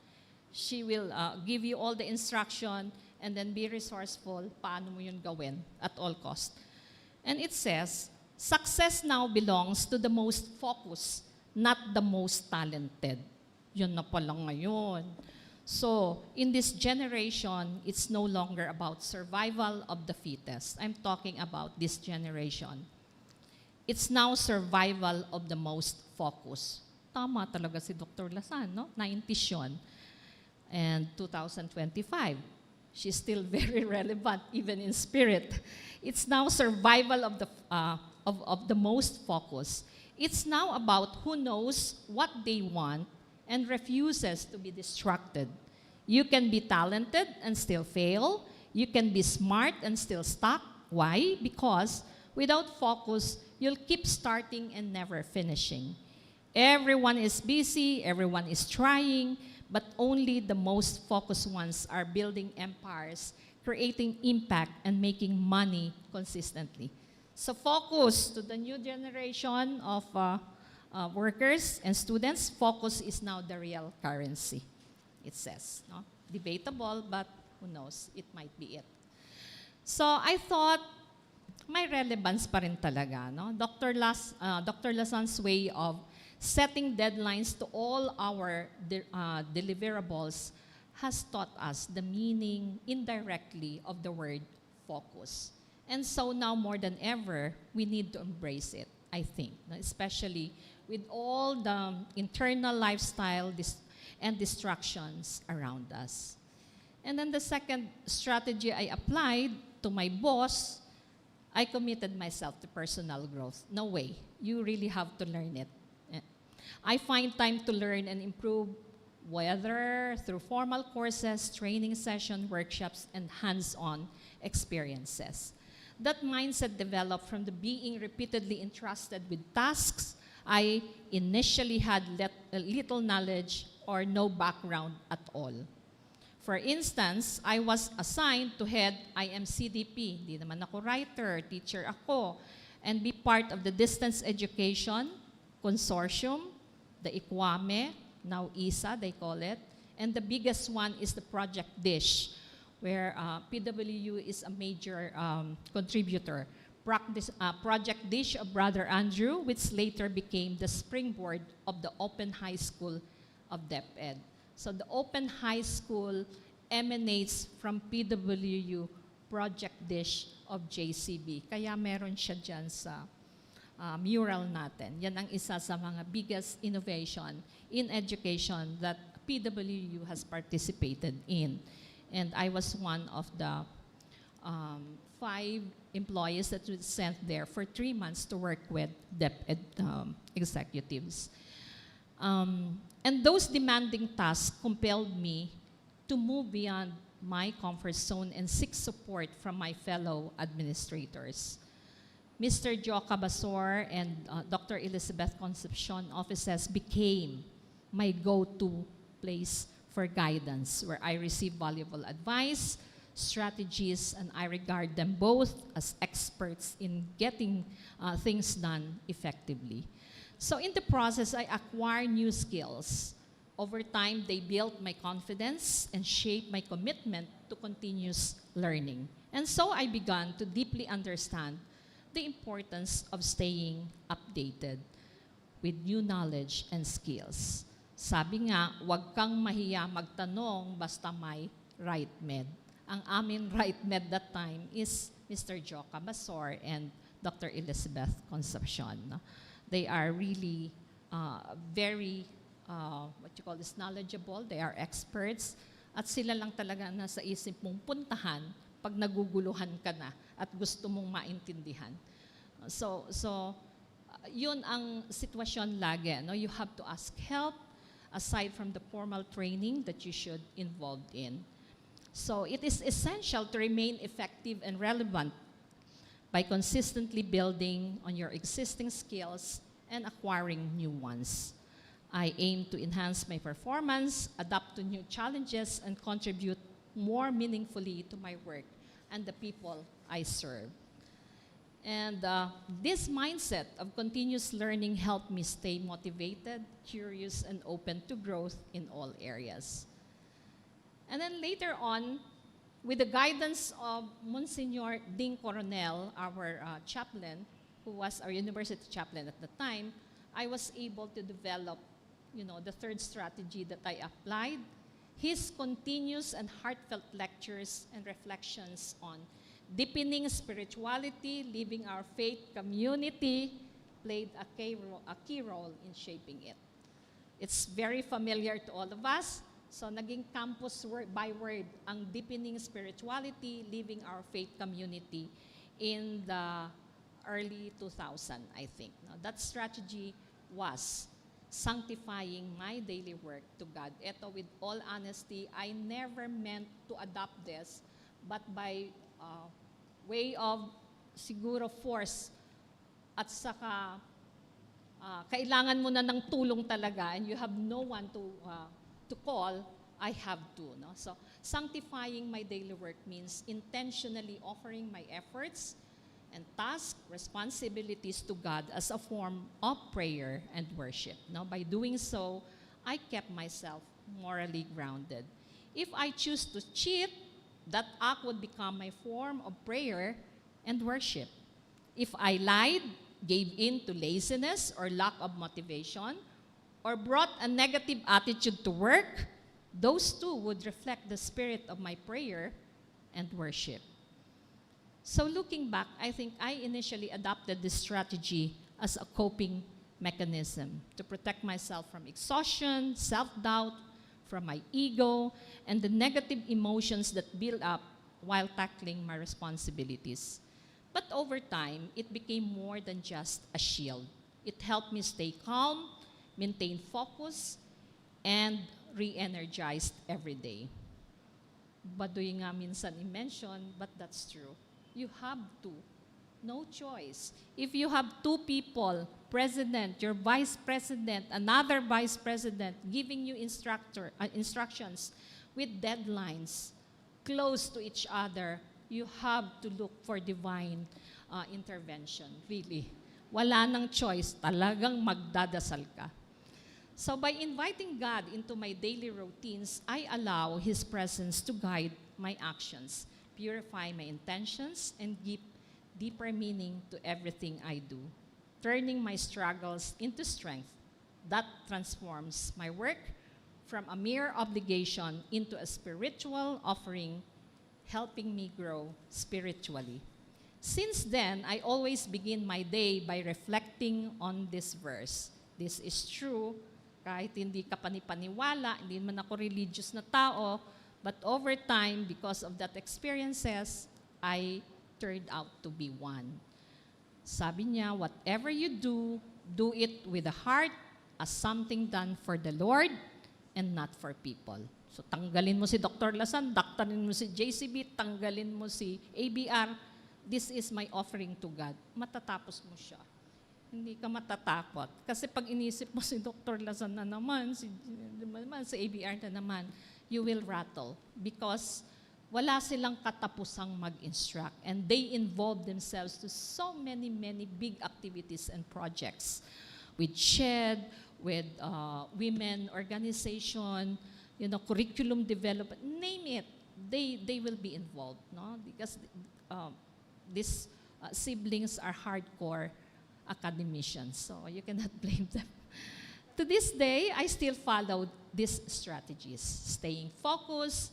Speaker 9: She will give you all the instruction and then be resourceful. Paano mo yun gawin at all cost. And it says, success now belongs to the most focused, not the most talented. Yun na pala ngayon. So, in this generation, it's no longer about survival of the fittest. I'm talking about this generation. It's now survival of the most focused. Tama talaga si Dr. Lasan, no? 90s yun. And 2025, she's still very relevant, even in spirit. It's now survival of the most focused. It's now about who knows what they want and refuses to be distracted. You can be talented and still fail. You can be smart and still stuck. Why? Because without focus, you'll keep starting and never finishing. Everyone is busy, everyone is trying, but only the most focused ones are building empires, creating impact, and making money consistently. So focus to the new generation of workers and students. Focus is now the real currency, it says. No? Debatable, but who knows, it might be it. So I thought, may relevance pa rin talaga. No? Dr. Lasan's way of setting deadlines to all our deliverables has taught us the meaning indirectly of the word focus. And so now more than ever, we need to embrace it, I think, especially with all the internal lifestyle and distractions around us. And then the second strategy I applied to my boss, I committed myself to personal growth. No way, you really have to learn it. I find time to learn and improve, whether through formal courses, training sessions, workshops, and hands-on experiences. That mindset developed from the being repeatedly entrusted with tasks I initially had little knowledge or no background at all. For instance, I was assigned to head IMCDP. Hindi naman ako writer, teacher ako, and be part of the distance education consortium, the ICWAME, now ISA, they call it, and the biggest one is the Project DISH, where PWU is a major contributor. Project DISH of Brother Andrew, which later became the springboard of the Open High School of DepEd. So the Open High School emanates from PWU Project DISH of JCB. Kaya meron siya dyan sa mural natin. Yan ang isa sa mga biggest innovation in education that PWU has participated in. And I was one of the 5 employees that were sent there for 3 months to work with DepEd executives. And those demanding tasks compelled me to move beyond my comfort zone and seek support from my fellow administrators. Mr. Joe Cabasor and Dr. Elizabeth Concepcion offices became my go-to place for guidance, where I receive valuable advice, strategies, and I regard them both as experts in getting things done effectively. So in the process, I acquired new skills. Over time, they built my confidence and shaped my commitment to continuous learning. And so I began to deeply understand the importance of staying updated with new knowledge and skills. Sabi nga, huwag kang mahiya magtanong basta may right med. Ang amin right med that time is Mr. Joe Cabasor and Dr. Elizabeth Concepcion. They are really very, knowledgeable. They are experts. At sila lang talaga nasa isip mong puntahan pag naguguluhan ka na at gusto mong maintindihan. Yun ang sitwasyon lagi. No? You have to ask help aside from the formal training that you should involved in. So it is essential to remain effective and relevant by consistently building on your existing skills and acquiring new ones. I aim to enhance my performance, adapt to new challenges, and contribute more meaningfully to my work and the people I serve. And this mindset of continuous learning helped me stay motivated, curious, and open to growth in all areas. And then later on, with the guidance of Monsignor Ding Coronel, our chaplain, who was our university chaplain at the time, I was able to develop, the third strategy that I applied. His continuous and heartfelt lectures and reflections on deepening spirituality, living our faith community, played a key role in shaping it. It's very familiar to all of us. So naging campus word by word ang deepening spirituality, living our faith community in the early 2000, I think. Now, that strategy was sanctifying my daily work to God. Ito, with all honesty, I never meant to adopt this, but by way of siguro force at saka kailangan mo na ng tulong talaga and you have no one to call, I have to. No? So, sanctifying my daily work means intentionally offering my efforts and tasks, responsibilities to God as a form of prayer and worship. No? By doing so, I kept myself morally grounded. If I choose to cheat, that act would become my form of prayer and worship. If I lied, gave in to laziness or lack of motivation, or brought a negative attitude to work, those two would reflect the spirit of my prayer and worship. So looking back, I think I initially adopted this strategy as a coping mechanism to protect myself from exhaustion, self-doubt, from my ego, and the negative emotions that build up while tackling my responsibilities. But over time, it became more than just a shield. It helped me stay calm, maintain focus, and re-energized every day. Baduy nga minsan i-mention, but that's true. You have to. No choice. If you have two people, president, your vice president, another vice president, giving you instructions with deadlines close to each other, you have to look for divine intervention, really. Wala nang choice, talagang magdadasal ka. So by inviting God into my daily routines, I allow His presence to guide my actions, purify my intentions, and give deeper meaning to everything I do, turning my struggles into strength that transforms my work from a mere obligation into a spiritual offering, helping me grow spiritually. Since then, I always begin my day by reflecting on this verse. This is true, kahit hindi ka panipaniwala, hindi man ako religious na tao, but over time, because of that experiences, I turned out to be one. Sabi niya, whatever you do, do it with a heart as something done for the Lord and not for people. So tanggalin mo si Dr. Lasan, daktarin mo si JCB, tanggalin mo si ABR. This is my offering to God. Matatapos mo siya. Hindi ka matatakot. Kasi pag inisip mo si Dr. Lasan na naman, si ABR na naman, you will rattle because wala silang katapusang mag-instruct and they involve themselves to so many big activities and projects with SHED, with women organization, curriculum development, name it, they will be involved, no? Because these siblings are hardcore academicians, so you cannot blame them. To this day, I still follow these strategies, staying focused,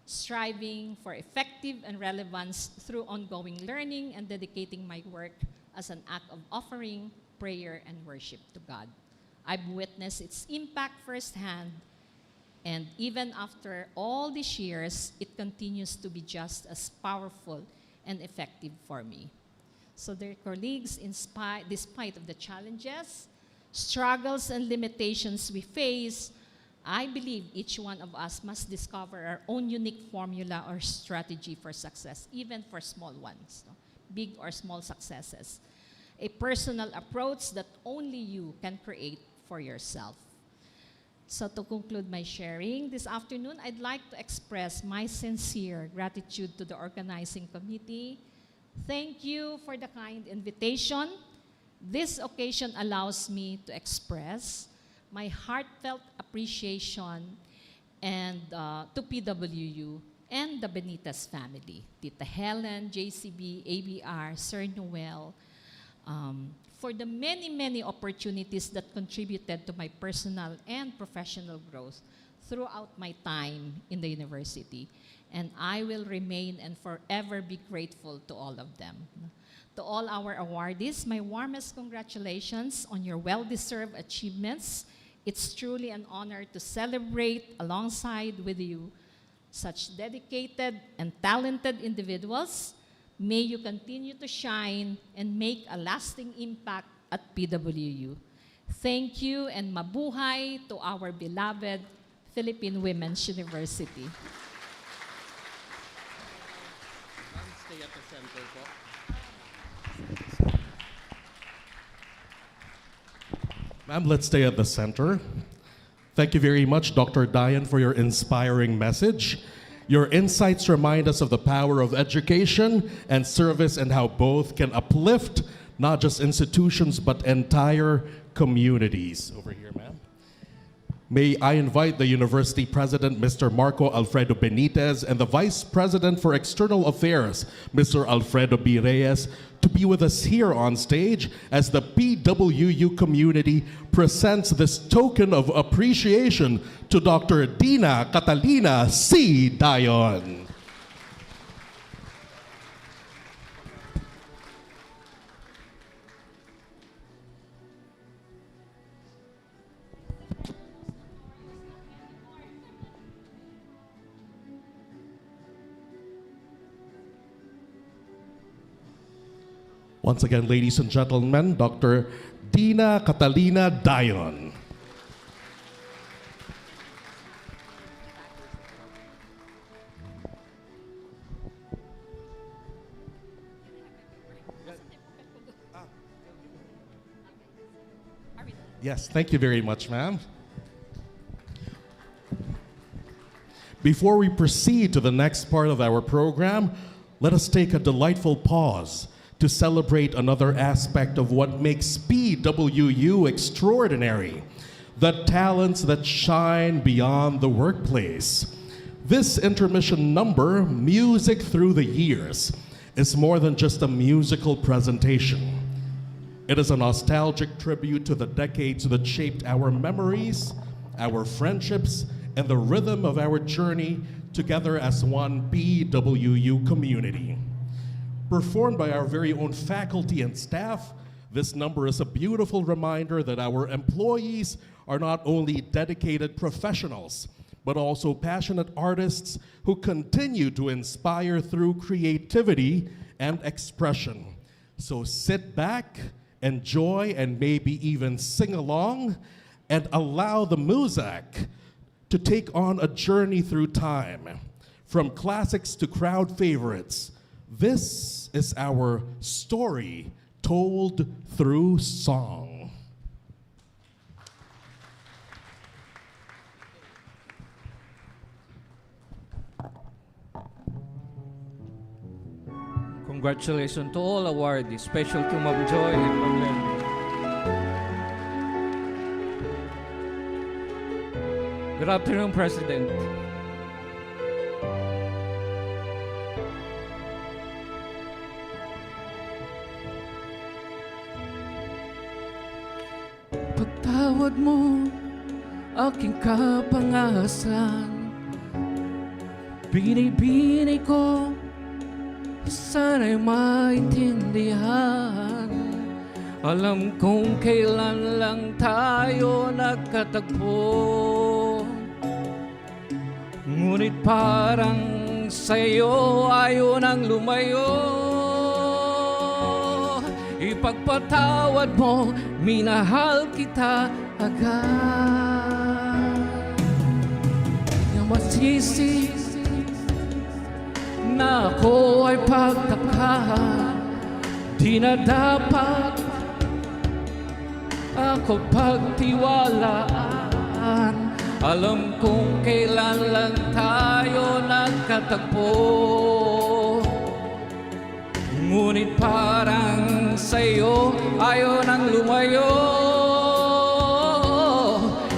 Speaker 9: striving for effective and relevance through ongoing learning, and dedicating my work as an act of offering, prayer, and worship to God. I've witnessed its impact firsthand, And even after all these years, it continues to be just as powerful and effective for me. So dear colleagues, despite of the challenges, struggles, and limitations we face, I believe each one of us must discover our own unique formula or strategy for success, even for small ones, no? Big or small successes. A personal approach that only you can create for yourself. So to conclude my sharing this afternoon, I'd like to express my sincere gratitude to the organizing committee. Thank you for the kind invitation. This occasion allows me to express my heartfelt appreciation and to PWU and the Benitez family, Tita Helen, JCB, ABR, Sir Noel, for the many, many opportunities that contributed to my personal and professional growth throughout my time in the university. And I will remain and forever be grateful to all of them. To all our awardees, my warmest congratulations on your well-deserved achievements. It's truly an honor to celebrate alongside with you such dedicated and talented individuals. May you continue to shine and make a lasting impact at PWU. Thank you and mabuhay to our beloved Philippine Women's University.
Speaker 1: Stay at the center po. Ma'am, let's stay at the center. Thank you very much, Dr. Dayan, for your inspiring message. Your insights remind us of the power of education and service and how both can uplift not just institutions but entire communities. Over here, ma'am. May I invite the University President, Mr. Marco Alfredo Benitez, and the Vice President for External Affairs, Mr. Alfredo B. Reyes, to be with us here on stage as the PWU community presents this token of appreciation to Dr. Dina Catalina C. Dayon. Once again, ladies and gentlemen, Dr. Dina Catalina Dayon. Yes, thank you very much, ma'am. Before we proceed to the next part of our program, let us take a delightful pause to celebrate another aspect of what makes PWU extraordinary, the talents that shine beyond the workplace. This intermission number, Music Through the Years, is more than just a musical presentation. It is a nostalgic tribute to the decades that shaped our memories, our friendships, and the rhythm of our journey together as one PWU community. Performed by our very own faculty and staff, this number is a beautiful reminder that our employees are not only dedicated professionals, but also passionate artists who continue to inspire through creativity and expression. So sit back, enjoy, and maybe even sing along, and allow the music to take on a journey through time. From classics to crowd favorites, this is our story told through song.
Speaker 10: Congratulations to all awardees, special to Ma'am Joy and Ma'am Lenny. Good afternoon, President. Pagtawad mo, aking kapangasan, binibini ko, sana'y maintindihan. Alam kong kailan lang tayo nagkatagpo. Ngunit parang sa'yo ayaw nang lumayo. Ipagpatawad mo, minahal kita agad. Di na masisi na ako ay pagtaka. Di na dapat ako pagtiwalaan. Alam kong kailan lang tayo nagkatagpo. Ngunit parang sa'yo ayaw nang lumayo.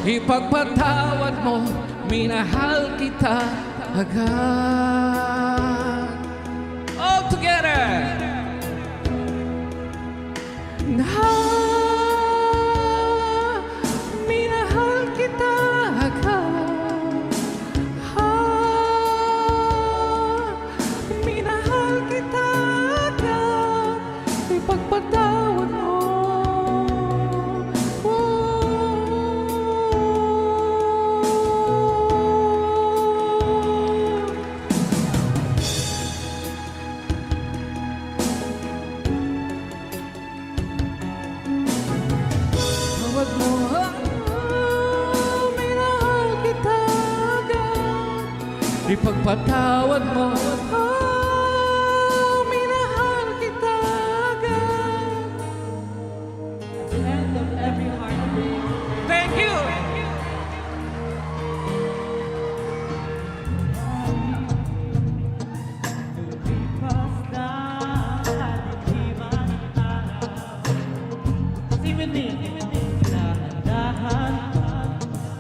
Speaker 10: Ipagpatawad mo, minahal kita agad. All together! Minahal kita agad. Minahal kita agad. Ipagpatawad mo. Tawad mo, minahal kita agad. Ipagpatawad mo, minahal kita agad. At the end of every heartbreak. Thank you!
Speaker 11: Sing with me. Dahan-dahan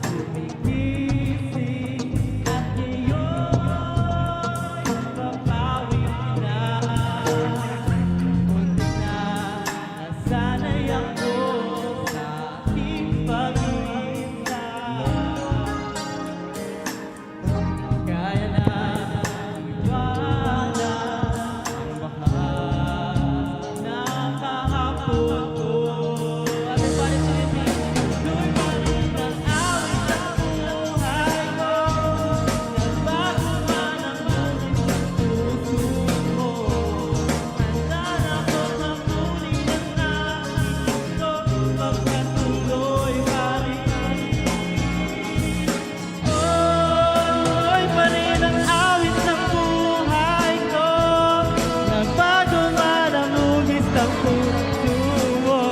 Speaker 11: gumigising at ngayon babawi na. Muntik na nasanay ako sa ating pag-iisa. Kaya na iwala ang mahal na kahapon ko. Everybody sing with me. Tuloy pa rin ang awit sa buhay ko. Nagbago man ang mundo sa puso mo. Handa na akong hamunin ang aking mundo pagkatuloy pa rin. Tuloy pa rin ang awit ng buhay ko. Nagbago man ang hugis ng puso mo.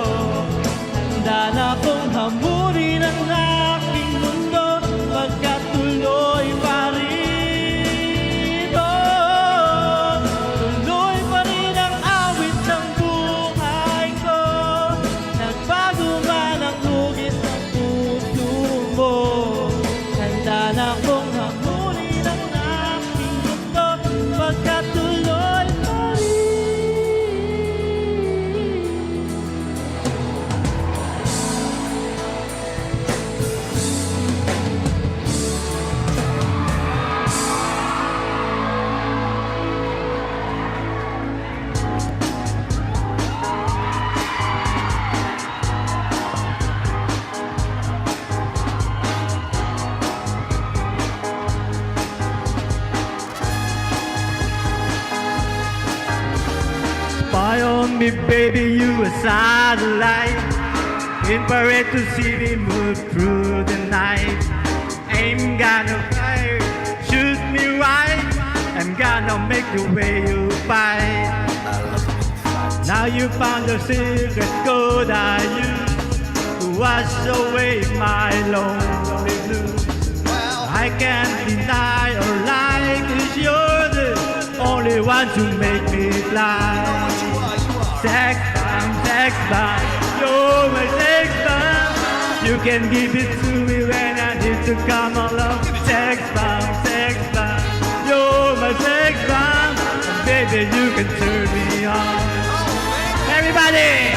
Speaker 11: Handa na akong hamunin ang aking mundo pagkatuloy pa rin. Tuloy pa rin ang awit ng buhay ko. Nagbago man ang hugis ng puso mo. Handa na akong hamunin ang aking mundo pagkatuloy pa rin. Spy on me, baby, you a satellite. Infrared to see me move through the night. Aim gonna fire, shoot me right. I'm gonna make the way you fight. Now you found the secret code I use to wash away my lonely blues. I can't deny or lie, 'cause you're the only one to make me fly. Sex bomb, you're my sex bomb. You can give it to me when I need to come along. Sex bomb, you're my sex bomb. And baby, you can turn me on. Everybody!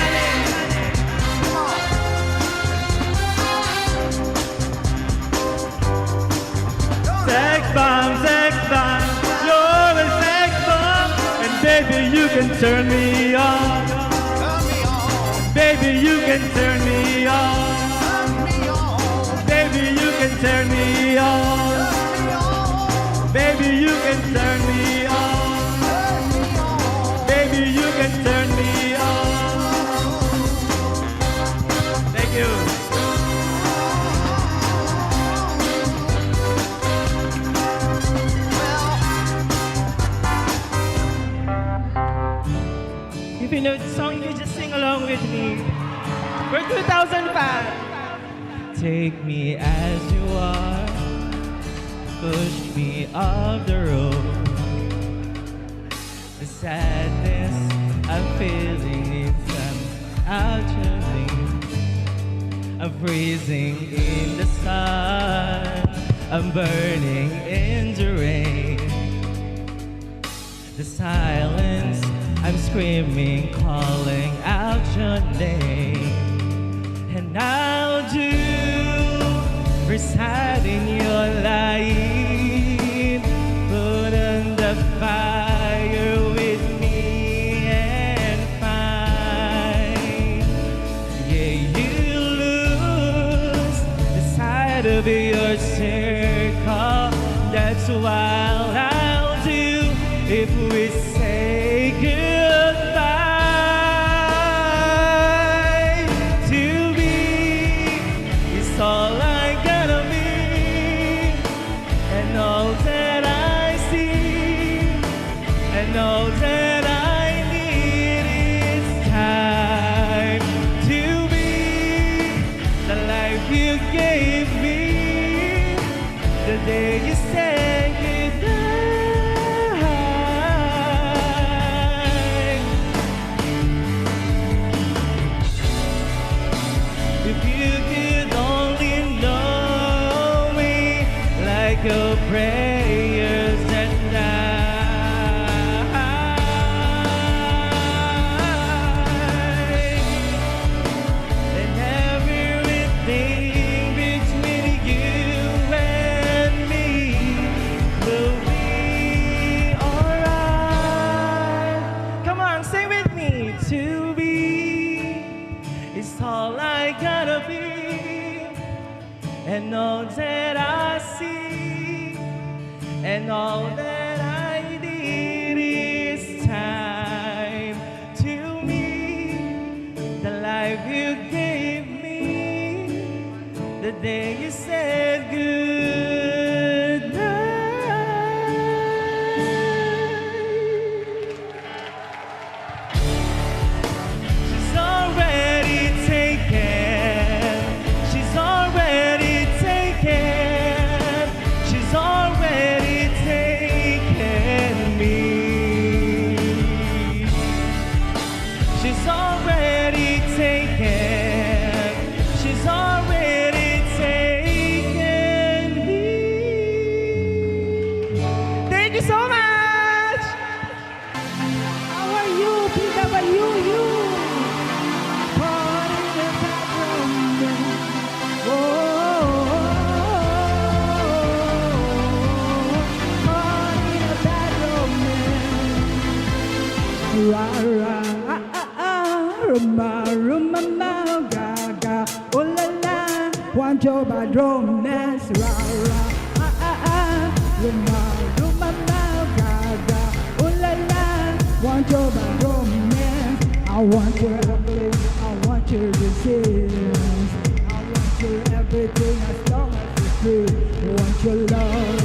Speaker 11: Sex bomb, you're a sex bomb. And baby, you can turn me on. Baby, you can turn me on. Baby, you can turn me on. Baby, you can turn me on. Baby, you can turn me on. Thank you. If you know the song, you just sing along with me. For 2005. Take me as you are. Push me off the road. The sadness I'm feeling is out of me. I'm freezing in the sun. I'm burning in the rain. The silence, I'm screaming, calling out your name. And I'll do reside in your light. Put on the fire with me and find. Yeah, you lose the side of your circle. That's what I'll do if we say goodbye. To be is all I gotta be, and all that I see, and all that I need is time to be the life you gave me the day you said goodbye. If you could only know me like your prayers and and everything between you and me will be alright. Come on, sing with me. To be is all I gotta be, and all that I see, and all that I need is time to me. The life you gave me the day you said good night. She's already taken. She's already taken. She's already taken me. She's already taken. She's already taken me. Thank you so much.
Speaker 10: How are you, PWU? Party in the background. Party in the background. Ra ra rumba rumba ma ga ga. Oh la la, want your bad romance. Ra ra rumba rumba ma ga ga. Oh la la, want your bad romance. I want your everything. I want your decisions. I want your everything as long as it's free. I want your love,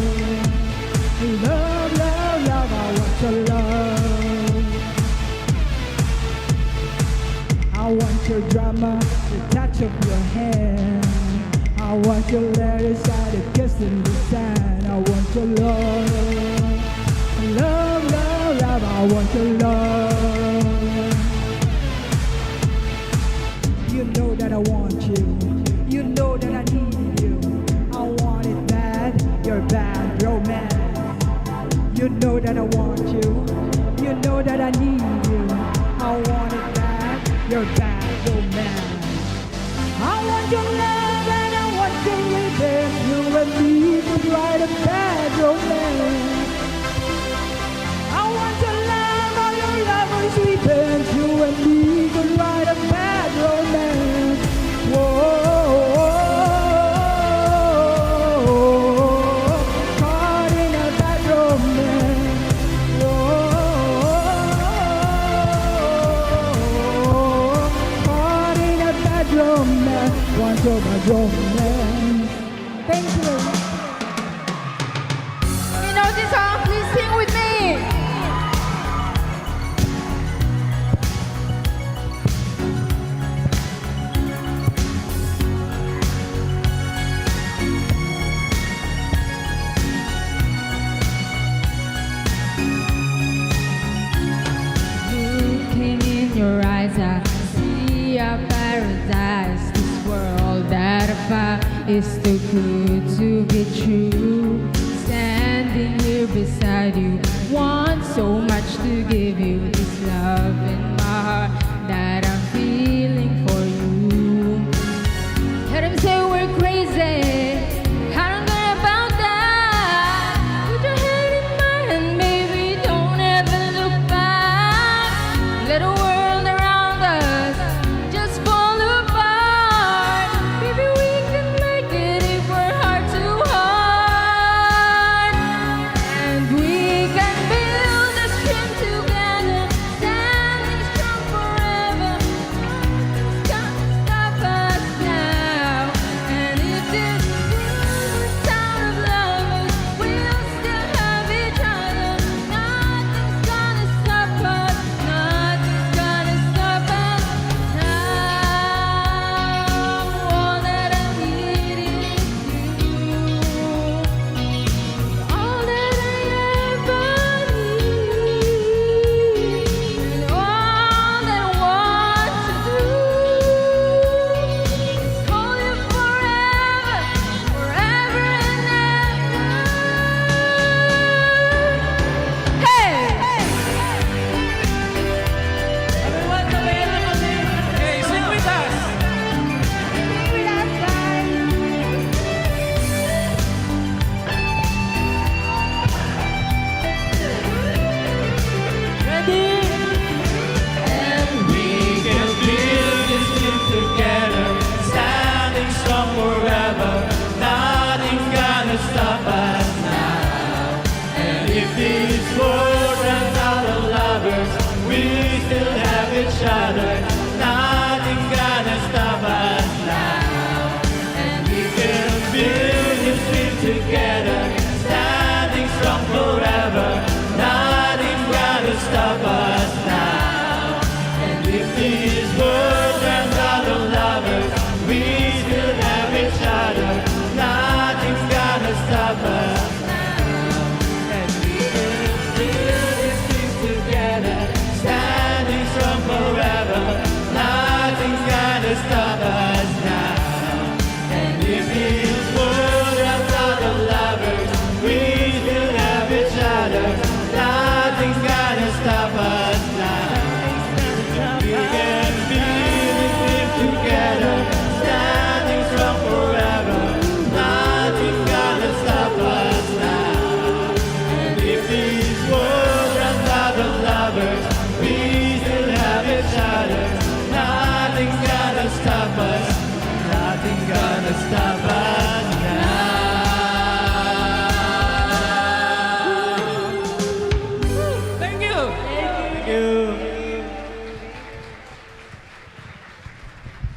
Speaker 10: love, love, love. I want your love. I want your drama, the touch of your hand. I want your letters, the kiss in the sand. I want your love, love, love, love. I want your love. You know that I want you. You know that I need you. I want it bad, your bad romance. You know that I want you. You know that I need you. I want it bad, your bad romance. I want your love and I want your revenge. You and me could write a bad romance. I want your love, all your lover's revenge. You and me could write a bad romance. Whoa, caught in a bad you're my romance. Thank you.
Speaker 5: You know this song? Please sing with me.
Speaker 12: Looking in your eyes, I see a paradise. This world that I found is too good to be true. Standing here beside you, want so much to give you this love in my heart that I'm feeling for you. Let them say we're crazy. I don't care about that. Put your head in mine and maybe don't ever look back. Let the world around us just fall apart. Maybe we can make it if we're heart to heart. And we can build a stream together, standing strong forever. Nothing's gonna stop us now. And if this world is out of lovers, we'll still have each other. Nothing's gonna stop us. Nothing's gonna stop us now. All that I need is you. All that I ever need. And all that I want to do is hold you forever, forever and ever. Hey!
Speaker 11: Everyone's available. Hey, sing with us.
Speaker 5: Sing with us, guys.
Speaker 11: And we can build this dream together, standing strong forever. Nothing's gonna stop us now. And if this world runs out of lovers, we still have each other. Nothing's gonna stop us now. And we can build this dream together, standing strong forever. Nothing's gonna stop us now. And if this world runs out of lovers, we still have each other. Nothing's gonna stop us now. And we can build this dream together, standing strong forever. Nothing's gonna stop us now. And if this world runs out of lovers, we still have each other. Nothing's gonna stop us now. We can build this dream together, standing strong forever. Nothing's gonna stop us now. And if this world runs out of lovers, we still have each other. Nothing's gonna stop us. Nothing's gonna stop us now. Thank you. Thank you.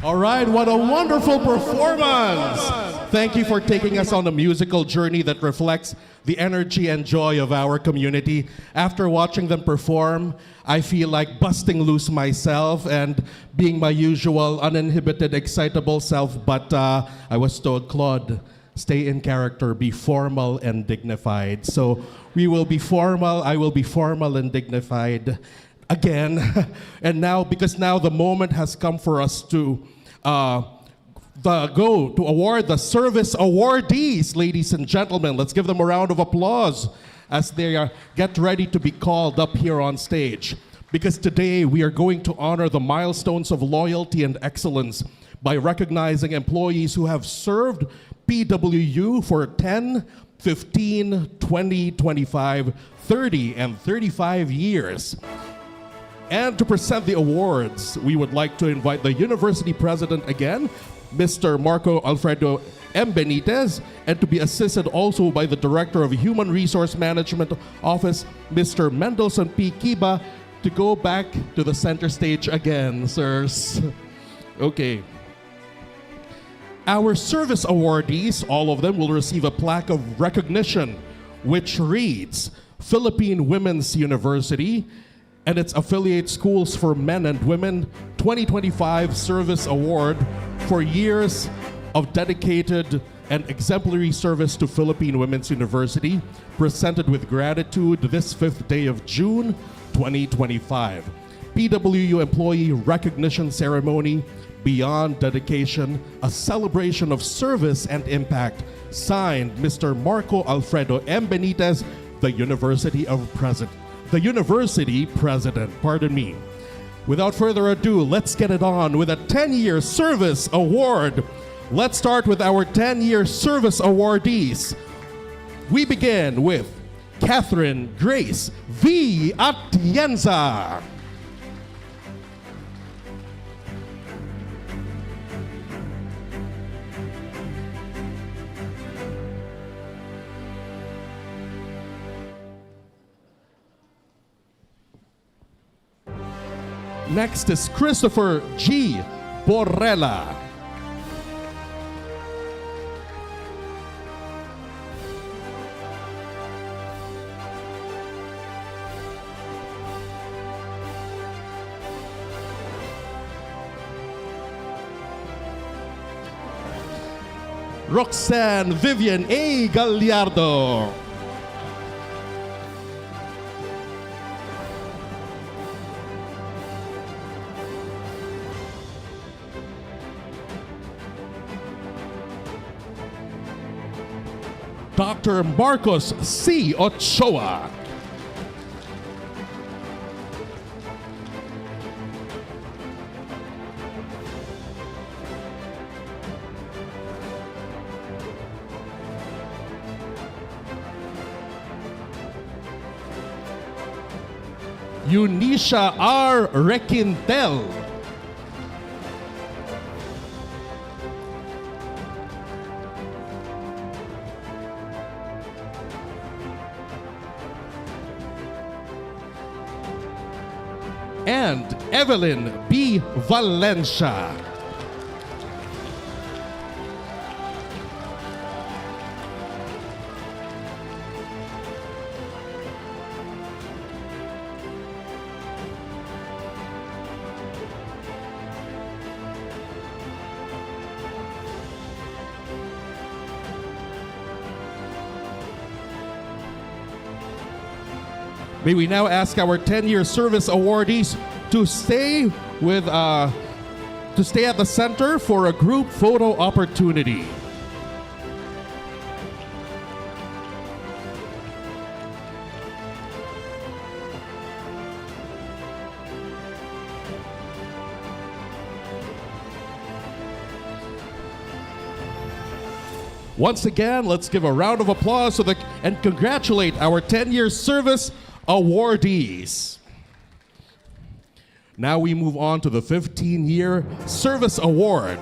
Speaker 1: All right, what a wonderful performance! Thank you for taking us on a musical journey that reflects the energy and joy of our community. After watching them perform, I feel like busting loose myself and being my usual uninhibited, excitable self, but I was told, Claude, stay in character, be formal and dignified. So we will be formal, I will be formal and dignified again. And now, because now the moment has come for us to award the service awardees, ladies and gentlemen. Let's give them a round of applause as they get ready to be called up here on stage. Because today we are going to honor the milestones of loyalty and excellence by recognizing employees who have served PWU for 10, 15, 20, 25, 30, and 35 years. And to present the awards, we would like to invite the university president again, Mr. Marco Alfredo M. Benitez, and to be assisted also by the Director of Human Resource Management Office, Mr. Mendelson P. Kiba, to go back to the center stage again, sirs. Okay. Our service awardees, all of them, will receive a plaque of recognition, which reads, Philippine Women's University and its affiliate schools for men and women 2025 Service Award for years of dedicated and exemplary service to Philippine Women's University, presented with gratitude this 5th day of June 2025. PWU Employee Recognition Ceremony, Beyond Dedication, a celebration of service and impact. Signed, Mr. Marco Alfredo M. Benitez, the University President. Without further ado, let's get it on with a 10-year service award. Let's start with our 10-year service awardees. We begin with Catherine Grace V. Atienza. Next is Christopher G. Borrella. Roxanne Vivian A. Gallardo. Dr. Marcos C. Ochoa. Eunicia R. Requintel. And Evelyn B. Valencia. May we now ask our 10-year service awardees to stay at the center for a group photo opportunity. Once again, let's give a round of applause and congratulate our 10-year service awardees. Now we move on to the 15-year service award.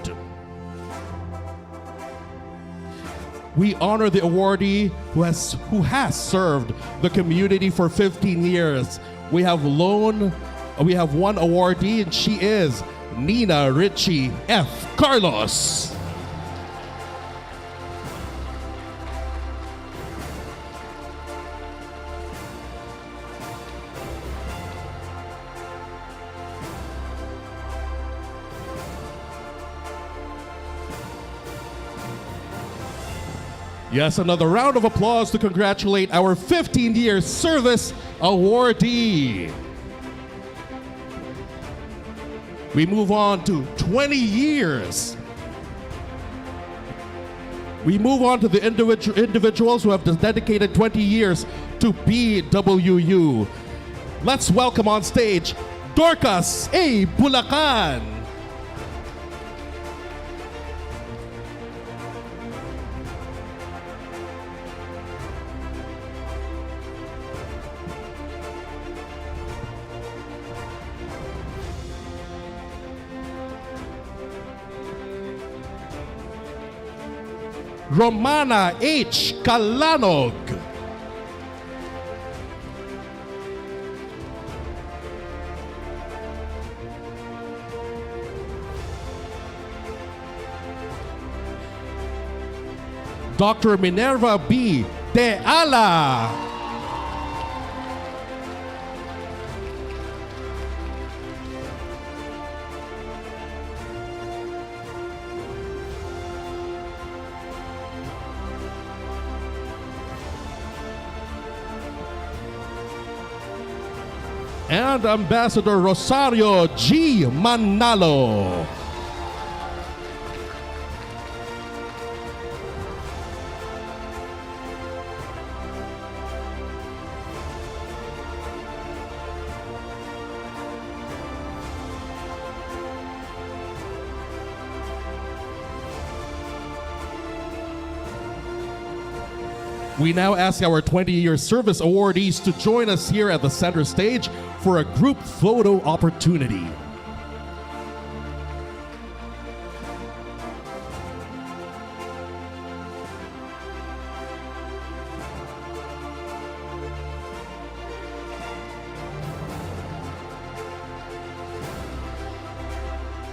Speaker 1: We honor the awardee who has served the community for 15 years. We have one awardee, and she is Nina Richie F. Carlos. Yes, another round of applause to congratulate our 15-year service awardee. We move on to 20 years. We move on to the individuals who have dedicated 20 years to PWU. Let's welcome on stage Dorcas A. Bulacan. Romana H. Calanog. Dr. Minerva B. De Ala. And Ambassador Rosario G. Manalo. We now ask our 20-year service awardees to join us here at the center stage for a group photo opportunity.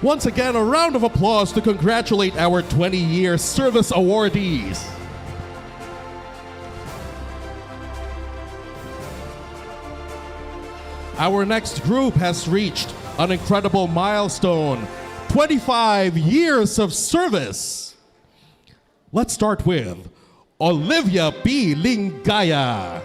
Speaker 1: Once again, a round of applause to congratulate our 20-year service awardees. Our next group has reached an incredible milestone, 25 years of service. Let's start with Olivia B. Lingaya.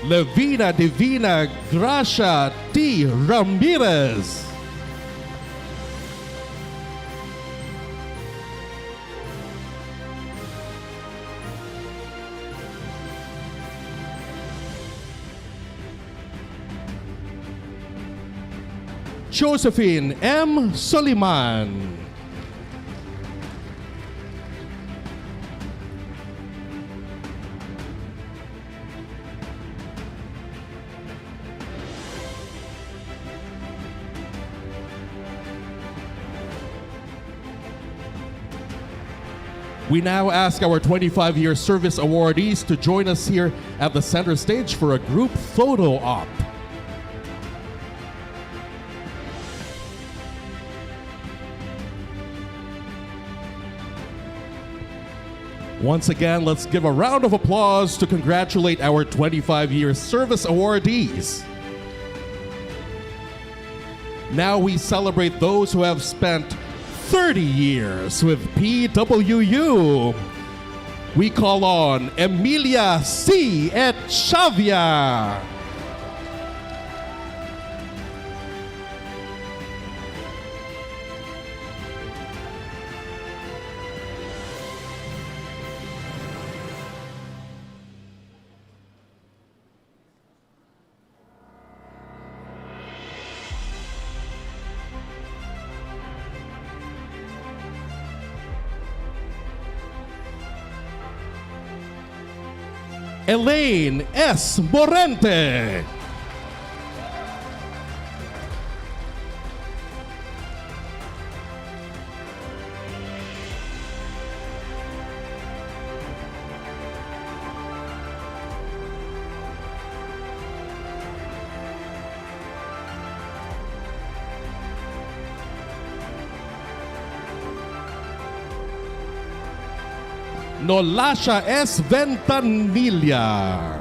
Speaker 1: Levina Divina Gracia T. Ramirez. Josephine M. Soliman. We now ask our 25-year service awardees to join us here at the center stage for a group photo op. Once again, let's give a round of applause to congratulate our 25-year service awardees. Now we celebrate those who have spent 30 years with PWU. We call on Emilia C. Echavia. Elaine S. Morente. Nolasha S. Ventanilla.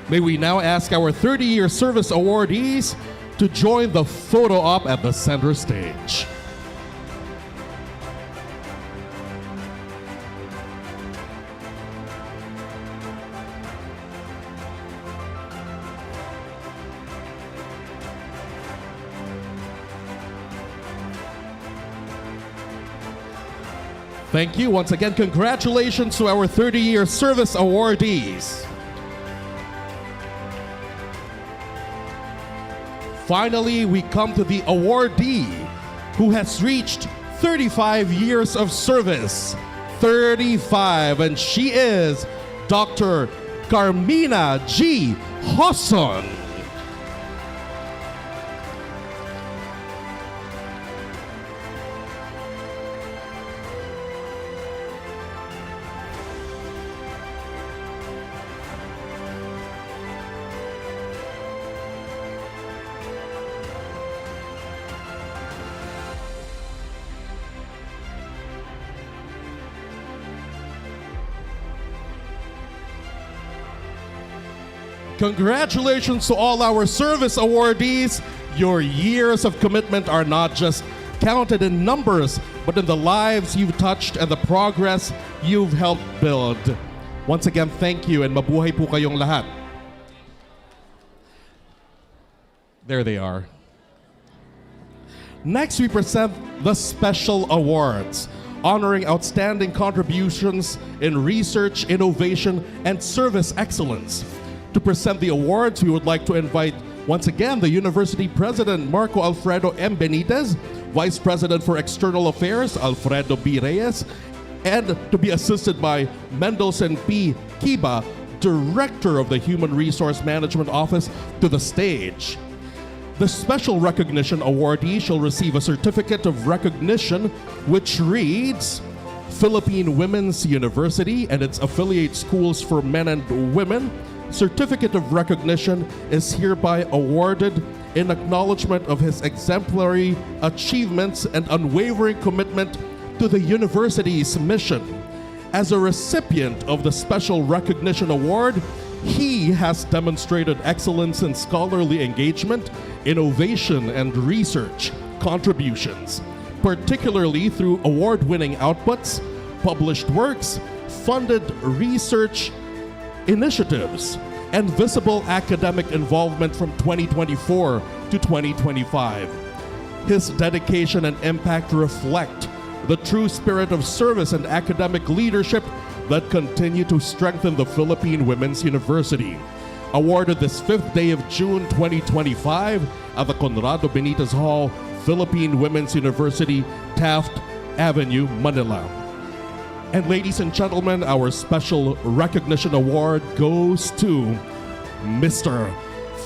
Speaker 1: May we now ask our 30-year service awardees to join the photo op at the center stage. Thank you. Once again, congratulations to our 30-year service awardees. Finally, we come to the awardee who has reached 35 years of service. 35, and she is Dr. Carmina G. Hoson. Congratulations to all our service awardees. Your years of commitment are not just counted in numbers, but in the lives you've touched and the progress you've helped build. Once again, thank you and mabuhay po kayong lahat. There they are. Next, we present the Special Awards, honoring outstanding contributions in research, innovation, and service excellence. To present the awards, we would like to invite once again the University President Marco Alfredo M. Benitez, Vice President for External Affairs Alfredo B. Reyes, and to be assisted by Mendelson P. Kiba, Director of the Human Resource Management Office, to the stage. The Special Recognition Awardee shall receive a certificate of recognition which reads, Philippine Women's University and its affiliate schools for men and women, certificate of recognition is hereby awarded in acknowledgement of his exemplary achievements and unwavering commitment to the university's mission. As a recipient of the Special Recognition Award, he has demonstrated excellence in scholarly engagement, innovation, and research contributions, particularly through award-winning outputs, published works, funded research initiatives, and visible academic involvement from 2024 to 2025. His dedication and impact reflect the true spirit of service and academic leadership that continue to strengthen the Philippine Women's University. Awarded this 5th day of June 2025 at the Conrado Benitez Hall, Philippine Women's University, Taft Avenue, Manila. And ladies and gentlemen, our Special Recognition Award goes to Mr.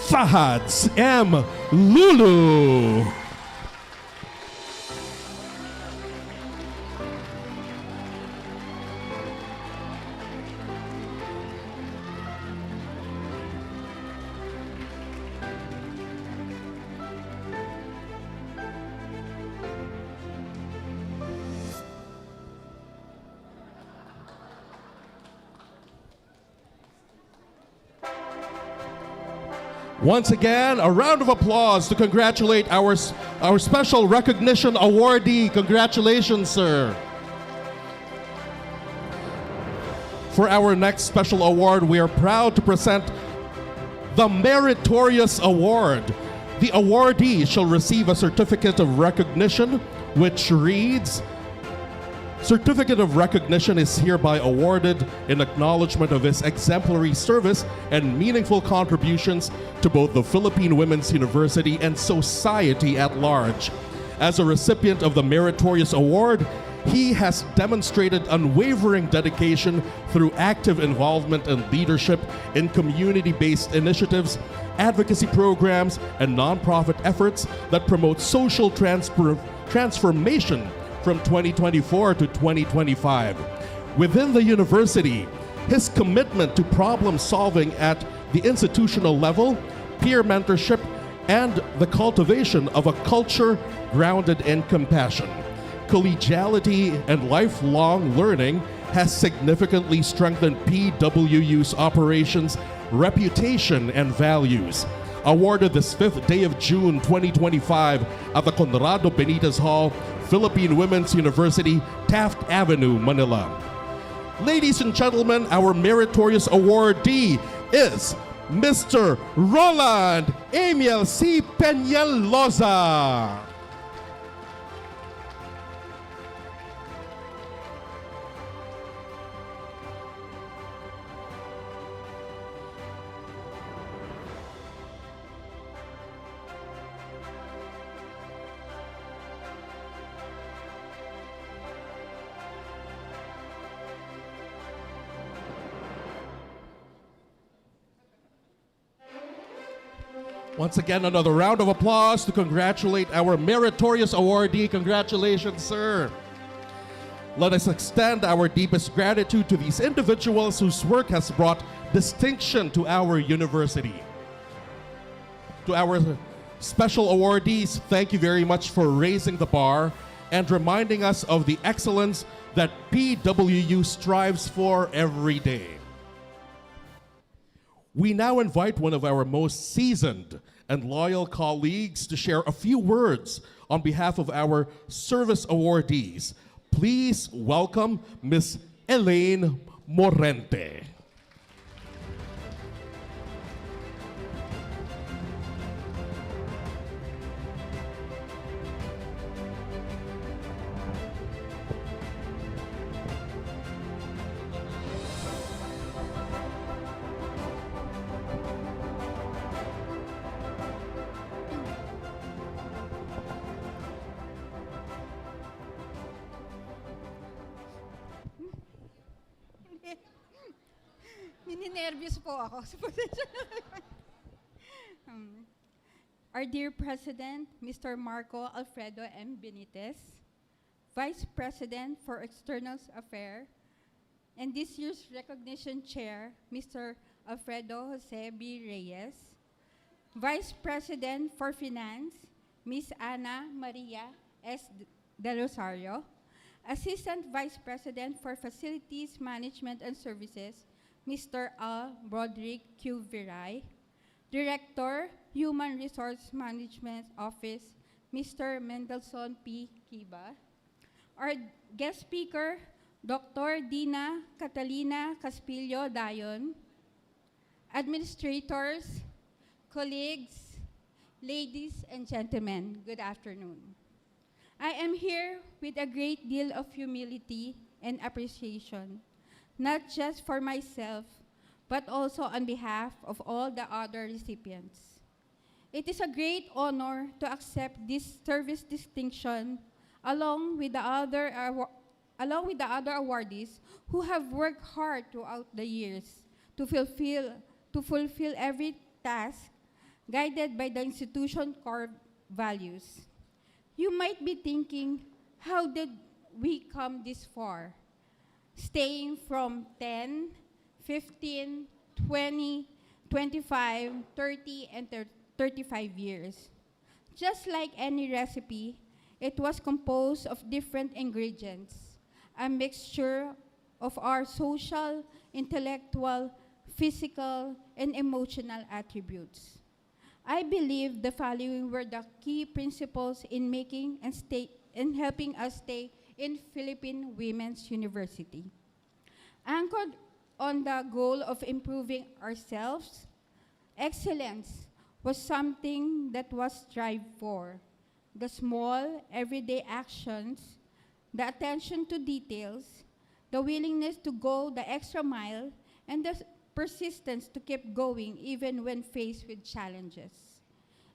Speaker 1: Fahad M. Lulu. Once again, a round of applause to congratulate our Special Recognition Awardee. Congratulations, sir. For our next special award, we are proud to present the Meritorious Award. The awardee shall receive a certificate of recognition which reads, Certificate of recognition is hereby awarded in acknowledgement of his exemplary service and meaningful contributions to both the Philippine Women's University and society at large. As a recipient of the Meritorious Award, he has demonstrated unwavering dedication through active involvement and leadership in community-based initiatives, advocacy programs, and nonprofit efforts that promote social transformation from 2024 to 2025. Within the university, his commitment to problem solving at the institutional level, peer mentorship, and the cultivation of a culture grounded in compassion, collegiality, and lifelong learning has significantly strengthened PWU's operations, reputation, and values. Awarded this 5th day of June 2025 at the Conrado Benitez Hall, Philippine Women's University, Taft Avenue, Manila. Ladies and gentlemen, our Meritorious Awardee is Mr. Roland Emil C. Peñaloza. Once again, another round of applause to congratulate our meritorious awardee. Congratulations, sir. Let us extend our deepest gratitude to these individuals whose work has brought distinction to our university. To our special awardees, thank you very much for raising the bar and reminding us of the excellence that PWU strives for every day. We now invite one of our most seasoned and loyal colleagues to share a few words on behalf of our service awardees. Please welcome Ms. Elaine Morente.
Speaker 13: Nininervyos po ako. Our dear President, Mr. Marco Alfredo M. Benitez, Vice President for External Affairs, and this year's recognition chair, Mr. Alfredo Jose B. Reyes, Vice President for Finance, Ms. Ana Maria S. Del Rosario, Assistant Vice President for Facilities Management and Services, Mr. Al Broderick Q. Viray, Director, Human Resource Management Office, Mr. Mendelson P. Kiba, our guest speaker, Dr. Dina Catalina Caspillo Dayon, administrators, colleagues, ladies and gentlemen, good afternoon. I am here with a great deal of humility and appreciation, not just for myself, but also on behalf of all the other recipients. It is a great honor to accept this service distinction along with the other awardees who have worked hard throughout the years to fulfill every task guided by the institution core values. You might be thinking, how did we come this far? Staying from 10, 15, 20, 25, 30, and 35 years. Just like any recipe, it was composed of different ingredients, a mixture of our social, intellectual, physical, and emotional attributes. I believe the following were the key principles in making and helping us stay in Philippine Women's University. Anchored on the goal of improving ourselves, excellence was something that was strived for. The small, everyday actions, the attention to details, the willingness to go the extra mile, and the persistence to keep going even when faced with challenges.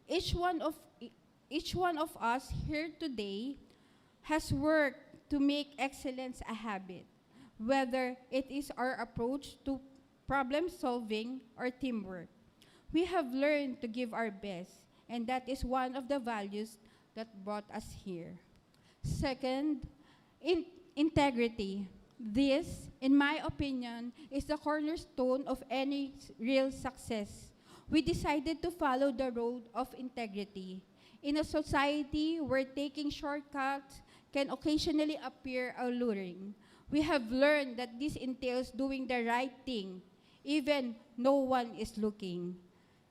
Speaker 13: Each one of us here today has worked to make excellence a habit, whether it is our approach to problem solving or teamwork. We have learned to give our best, and that is one of the values that brought us here. Second, integrity. This, in my opinion, is the cornerstone of any real success. We decided to follow the road of integrity. In a society where taking shortcuts can occasionally appear alluring, we have learned that this entails doing the right thing, even no one is looking,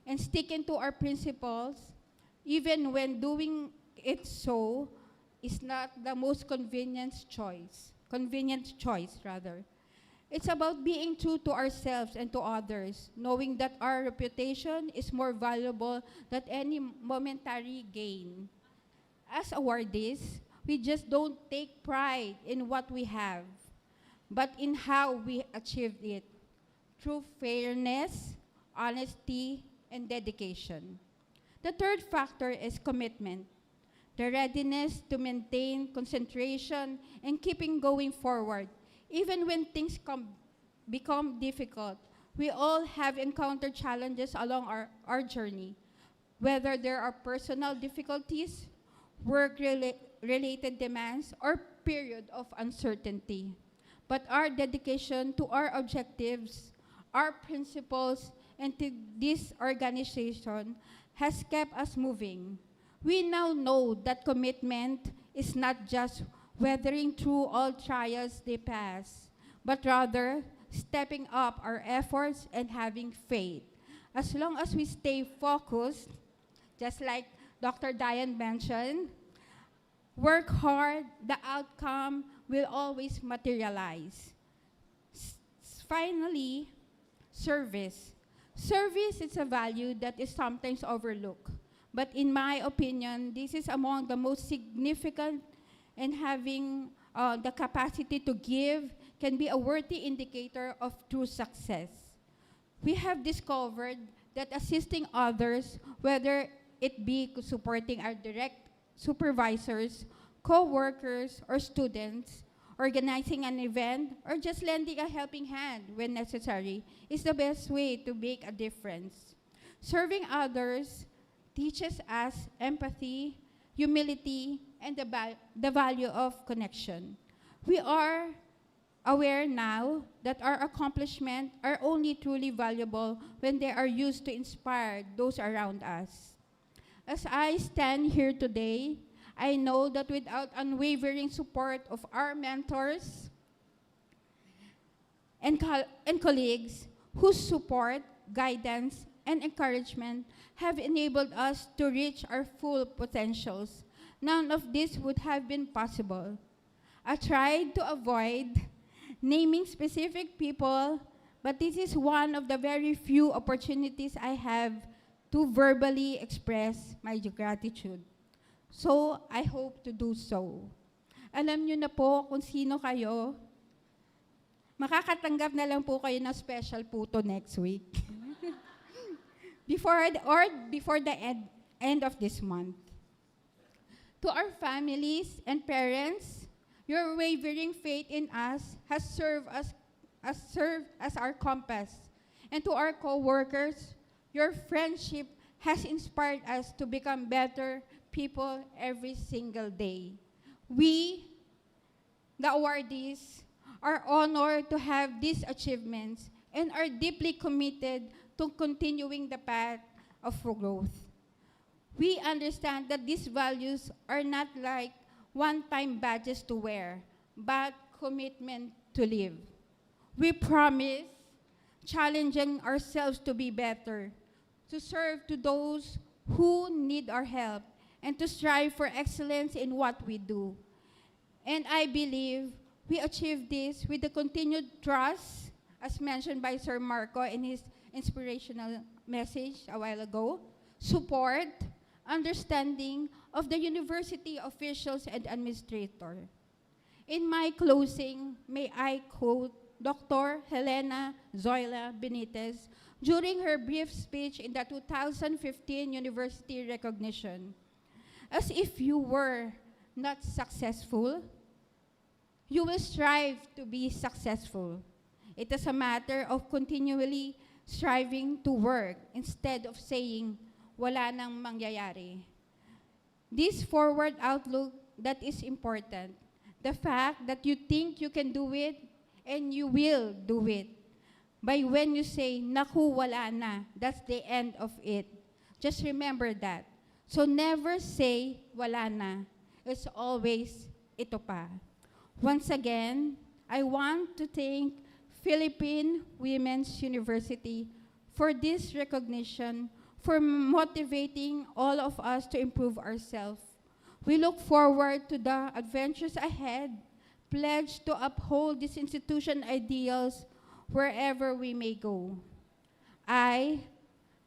Speaker 13: and sticking to our principles, even when doing it so is not the most convenient choice. It's about being true to ourselves and to others, knowing that our reputation is more valuable than any momentary gain. As awardees, we just don't take pride in what we have, but in how we achieved it, through fairness, honesty, and dedication. The third factor is commitment, the readiness to maintain concentration and keeping going forward, even when things become difficult. We all have encountered challenges along our journey, whether there are personal difficulties, work-related demands, or period of uncertainty. But our dedication to our objectives, our principles, and to this organization has kept us moving. We now know that commitment is not just weathering through all trials they pass, but rather stepping up our efforts and having faith. As long as we stay focused, just like Dr. Diane mentioned, work hard, the outcome will always materialize. Finally, service. Service is a value that is sometimes overlooked. But in my opinion, this is among the most significant, and having the capacity to give can be a worthy indicator of true success. We have discovered that assisting others, whether it be supporting our direct supervisors, co-workers, or students, organizing an event, or just lending a helping hand when necessary, is the best way to make a difference. Serving others teaches us empathy, humility, and the value of connection. We are aware now that our accomplishments are only truly valuable when they are used to inspire those around us. As I stand here today, I know that without unwavering support of our mentors and colleagues whose support, guidance, and encouragement have enabled us to reach our full potentials, none of this would have been possible. I tried to avoid naming specific people, but this is one of the very few opportunities I have to verbally express my gratitude. So, I hope to do so. Alam niyo na po kung sino kayo. Makakatanggap na lang po kayo ng special puto next week. before the end of this month. To our families and parents, your wavering faith in us has served as our compass. And to our co-workers, your friendship has inspired us to become better people every single day. We, the awardees, are honored to have these achievements and are deeply committed to continuing the path of growth. We understand that these values are not like one-time badges to wear, but commitment to live. We promise challenging ourselves to be better, to serve to those who need our help, and to strive for excellence in what we do. And I believe we achieve this with the continued trust, as mentioned by Sir Marco in his inspirational message a while ago, support, understanding of the university officials and administrator. In my closing, may I quote Dr. Helena Zoila Benitez during her brief speech in the 2015 university recognition. As if you were not successful, you will strive to be successful. It is a matter of continually striving to work instead of saying, wala nang mangyayari. This forward outlook that is important. The fact that you think you can do it and you will do it. By when you say, naku, wala na, that's the end of it. Just remember that. So never say, wala na. It's always, ito pa. Once again, I want to thank Philippine Women's University for this recognition, for motivating all of us to improve ourselves. We look forward to the adventures ahead, pledge to uphold this institution ideals wherever we may go. I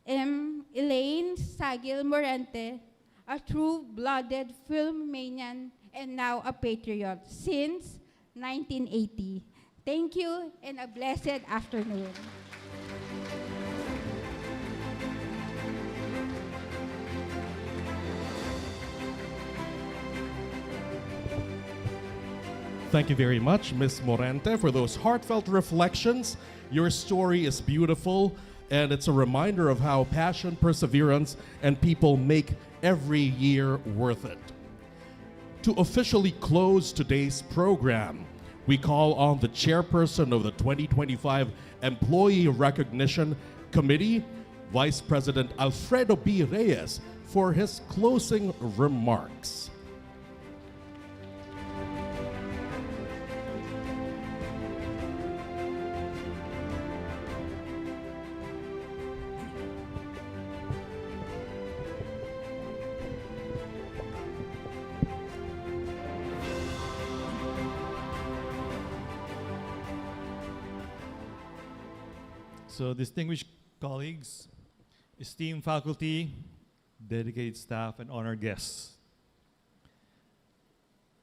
Speaker 13: am Elaine Sagil Morente, a true-blooded film manian and now a patriot since 1980. Thank you and a blessed afternoon.
Speaker 1: Thank you very much, Ms. Morente, for those heartfelt reflections. Your story is beautiful, and it's a reminder of how passion, perseverance, and people make every year worth it. To officially close today's program, we call on the chairperson of the 2025 Employee Recognition Committee, Vice President Alfredo B. Reyes, for his closing remarks.
Speaker 8: So, distinguished colleagues, esteemed faculty, dedicated staff, and honored guests.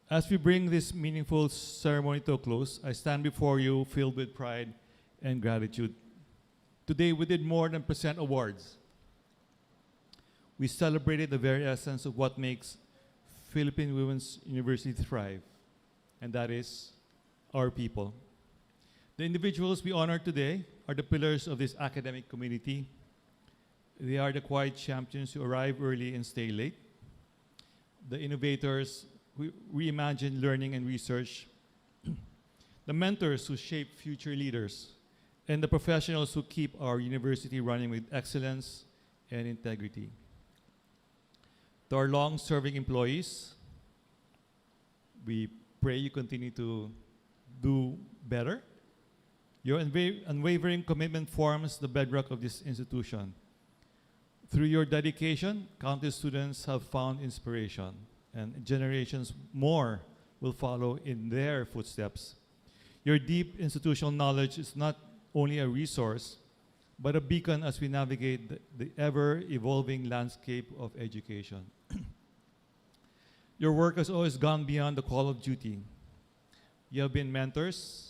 Speaker 8: As we bring this meaningful ceremony to a close, I stand before you filled with pride and gratitude. Today, we did more than present awards. We celebrated the very essence of what makes Philippine Women's University thrive, and that is our people. The individuals we honor today are the pillars of this academic community. They are the quiet champions who arrive early and stay late, the innovators who reimagine learning and research, the mentors who shape future leaders, and the professionals who keep our university running with excellence and integrity. To our long-serving employees, we pray you continue to do better. Your unwavering commitment forms the bedrock of this institution. Through your dedication, countless students have found inspiration, and generations more will follow in their footsteps. Your deep institutional knowledge is not only a resource, but a beacon as we navigate the ever-evolving landscape of education. Your work has always gone beyond the call of duty. You have been mentors,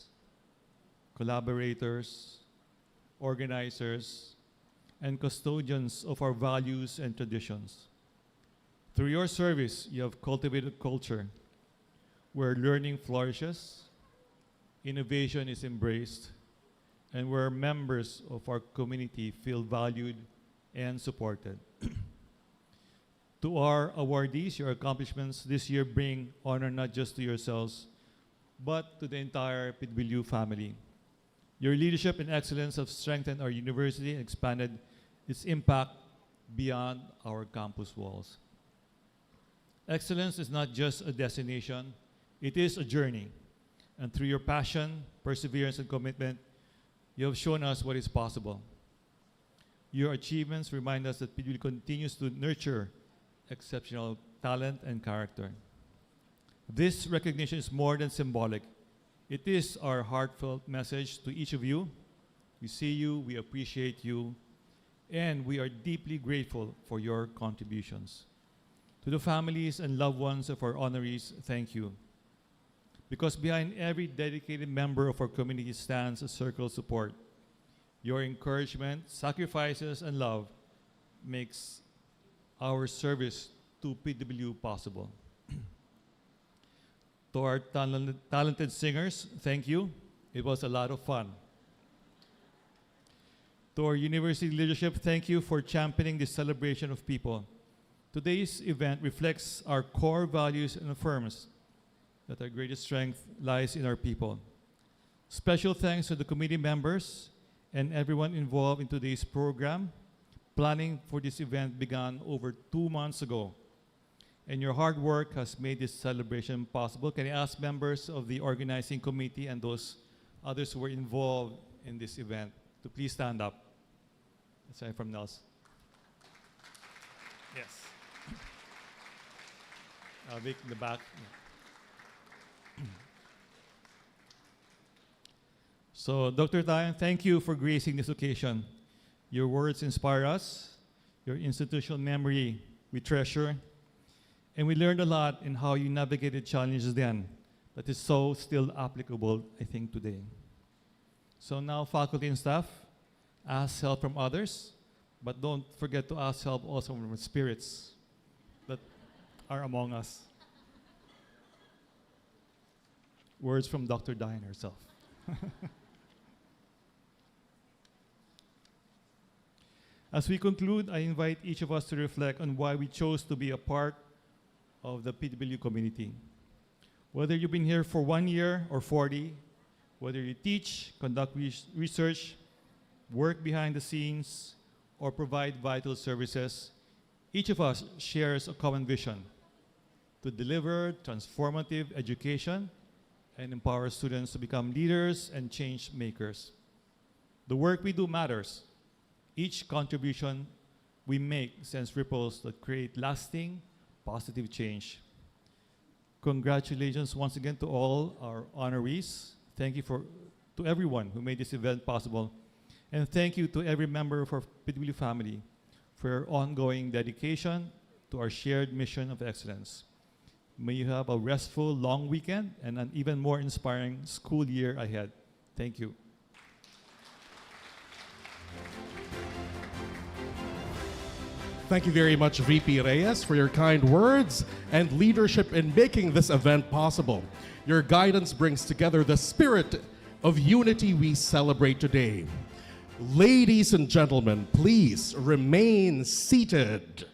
Speaker 8: collaborators, organizers, and custodians of our values and traditions. Through your service, you have cultivated culture where learning flourishes, innovation is embraced, and where members of our community feel valued and supported. To our awardees, your accomplishments this year bring honor not just to yourselves, but to the entire PWU family. Your leadership and excellence have strengthened our university and expanded its impact beyond our campus walls. Excellence is not just a destination, it is a journey. And through your passion, perseverance, and commitment, you have shown us what is possible. Your achievements remind us that PWU continues to nurture exceptional talent and character. This recognition is more than symbolic. It is our heartfelt message to each of you. We see you, we appreciate you, and we are deeply grateful for your contributions. To the families and loved ones of our honorees, thank you. Because behind every dedicated member of our community stands a circle of support. Your encouragement, sacrifices, and love makes our service to PWU possible. To our talented singers, thank you. It was a lot of fun. To our university leadership, thank you for championing this celebration of people. Today's event reflects our core values and affirms that our greatest strength lies in our people. Special thanks to the committee members and everyone involved in today's program. Planning for this event began over 2 months ago, and your hard work has made this celebration possible. Can I ask members of the organizing committee and those others who were involved in this event to please stand up? Aside from Nels. Yes. Vic in the back. So, Dr. Tayan, thank you for gracing this occasion. Your words inspire us. Your institutional memory we treasure. And we learned a lot in how you navigated challenges then that is so still applicable, I think, today. So now, faculty and staff, ask help from others, but don't forget to ask help also from spirits that are among us. Words from Dr. Diane herself. As we conclude, I invite each of us to reflect on why we chose to be a part of the PW community. Whether you've been here for 1 year or 40, whether you teach, conduct research, work behind the scenes, or provide vital services, each of us shares a common vision to deliver transformative education and empower students to become leaders and change makers. The work we do matters. Each contribution we make sends ripples that create lasting, positive change. Congratulations once again to all our honorees. Thank you to everyone who made this event possible. And thank you to every member of our PW family for your ongoing dedication to our shared mission of excellence. May you have a restful, long weekend and an even more inspiring school year ahead. Thank you.
Speaker 1: Thank you very much, VP Reyes, for your kind words and leadership in making this event possible. Your guidance brings together the spirit of unity we celebrate today. Ladies and gentlemen, please remain seated.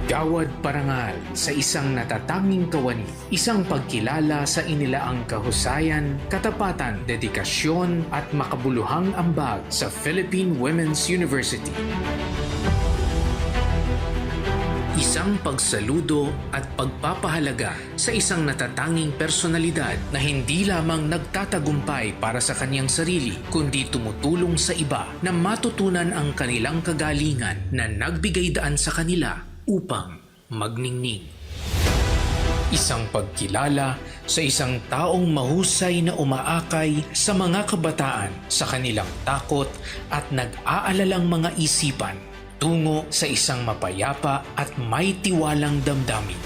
Speaker 14: Gawad parangal sa isang natatanging kawani, isang pagkilala sa inilaang kahusayan, katapatan, dedikasyon at makabuluhang ambag sa Philippine Women's University. Isang pagsaludo at pagpapahalaga sa isang natatanging personalidad na hindi lamang nagtatagumpay para sa kanyang sarili, kundi tumutulong sa iba na matutunan ang kanilang kagalingan na nagbigay daan sa kanila upang magningning. Isang pagkilala sa isang taong mahusay na umaakay sa mga kabataan sa kanilang takot at nag-aalalang mga isipan tungo sa isang mapayapa at may tiwalang damdamin.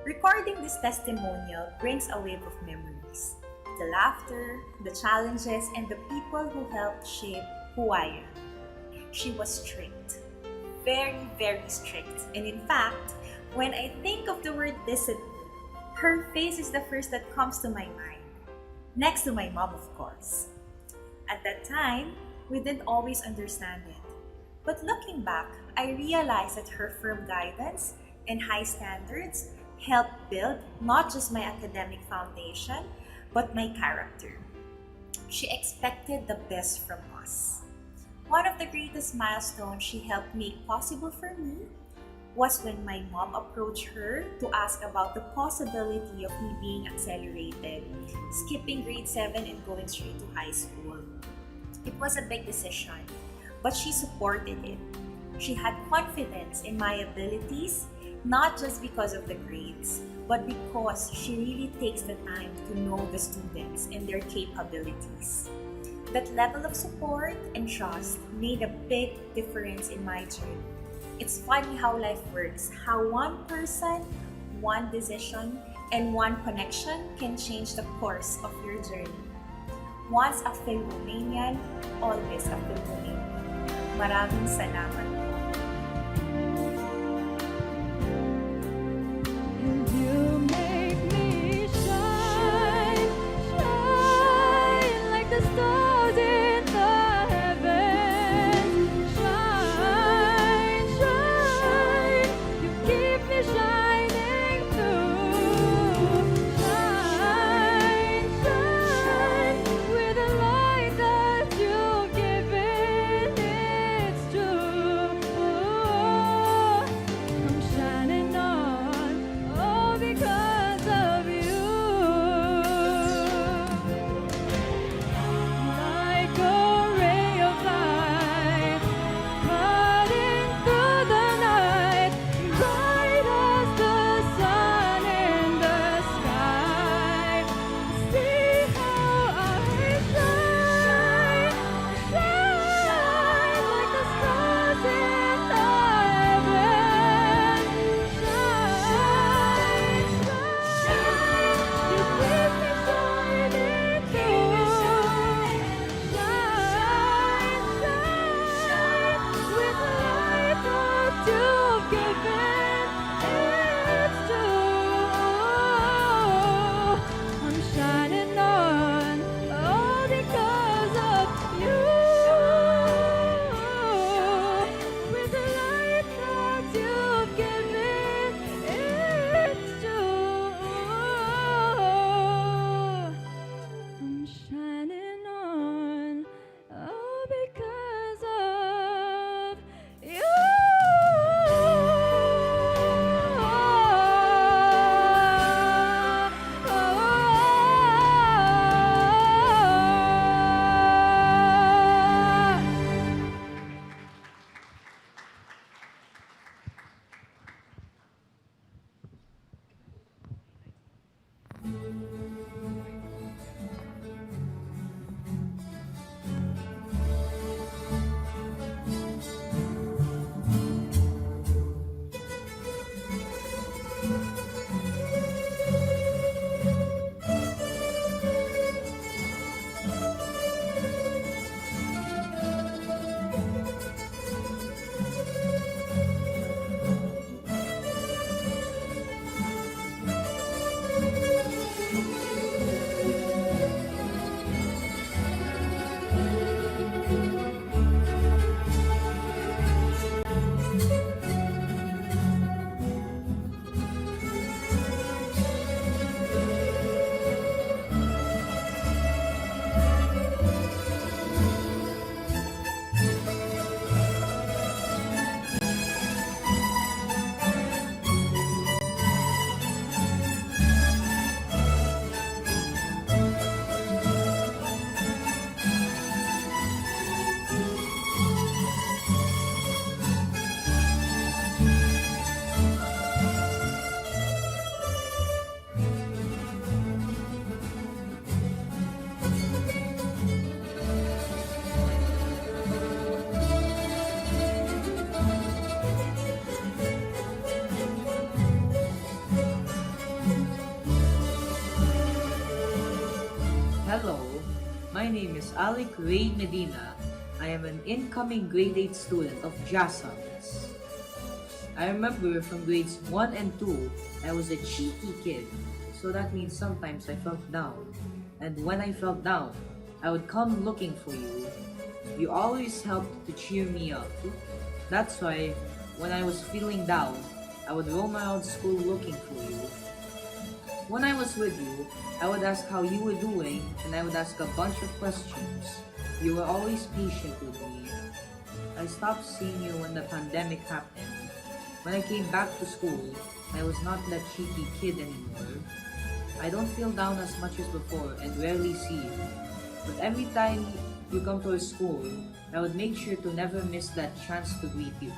Speaker 15: Recording this testimonial brings a wave of memories. The laughter, the challenges, and the people who helped shape who I am. She was strict. Very, very strict. And in fact, when I think of the word discipline, her face is the first that comes to my mind. Next to my mom, of course. At that time, we didn't always understand it. But looking back, I realized that her firm guidance and high standards helped build not just my academic foundation, but my character. She expected the best from us. One of the greatest milestones she helped make possible for me was when my mom approached her to ask about the possibility of me being accelerated, skipping grade 7 and going straight to high school. It was a big decision, but she supported it. She had confidence in my abilities, not just because of the grades, but because she really takes the time to know the students and their capabilities. That level of support and trust made a big difference in my journey. It's funny how life works, how one person, one decision, and one connection can change the course of your journey. Once a Philomanian, always a Philomanian. Maraming salamat po.
Speaker 12: And you make me shine, shine like the stars in the heavens. Shine, shine, you keep me shining through. Shine, shine, with the light that you've given, it's true. I'm shining on, all because of you. Like a ray of light, cutting through the night, bright as the sun in the sky. See how I shine, shine like the stars in the heavens. Shine, shine, you keep me shining through. Shine, shine, with the light that you've given, it's true. I'm shining on, all because of you. With the light that you've given, it's true. I'm shining on, all because of you.
Speaker 16: Hello, my name is Alec Ray Medina. I am an incoming grade 8 student of JASAMS. I remember from grades 1 and 2, I was a cheeky kid, so that means sometimes I felt down. And when I felt down, I would come looking for you. You always helped to cheer me up. That's why, when I was feeling down, I would roam around school looking for you. When I was with you, I would ask how you were doing, and I would ask a bunch of questions. You were always patient with me. I stopped seeing you when the pandemic happened. When I came back to school, I was not that cheeky kid anymore. I don't feel down as much as before and rarely see you. But every time you come to our school, I would make sure to never miss that chance to greet you.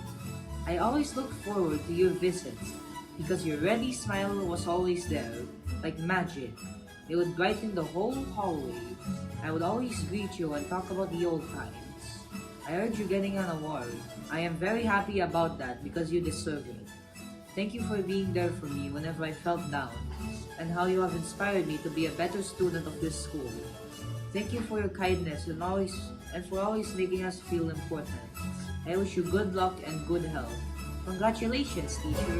Speaker 16: I always look forward to your visits because your ready smile was always there, like magic. It would brighten the whole hallway. I would always greet you and talk about the old times. I heard you're getting an award. I am very happy about that because you deserve it. Thank you for being there for me whenever I felt down, and how you have inspired me to be a better student of this school. Thank you for your kindness and for always making us feel important. I wish you good luck and good health. Congratulations, teacher.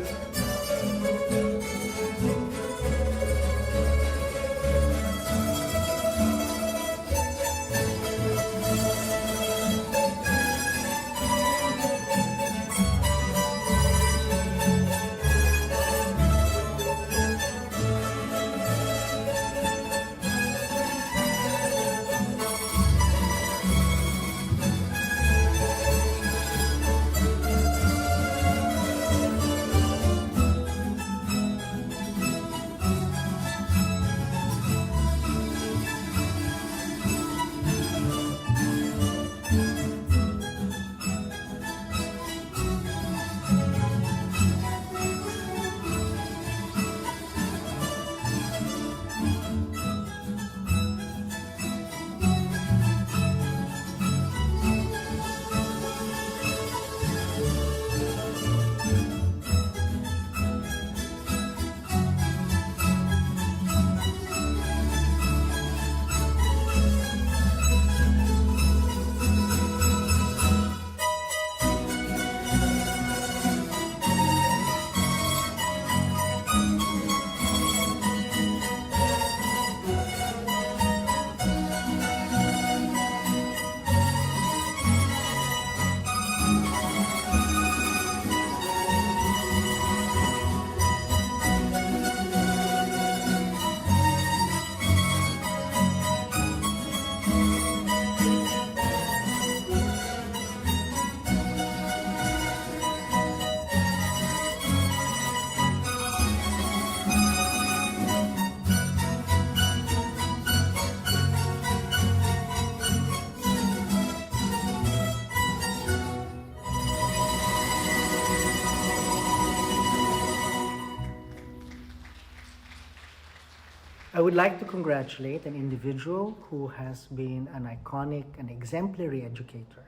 Speaker 17: I would like to congratulate an individual who has been an iconic and exemplary educator,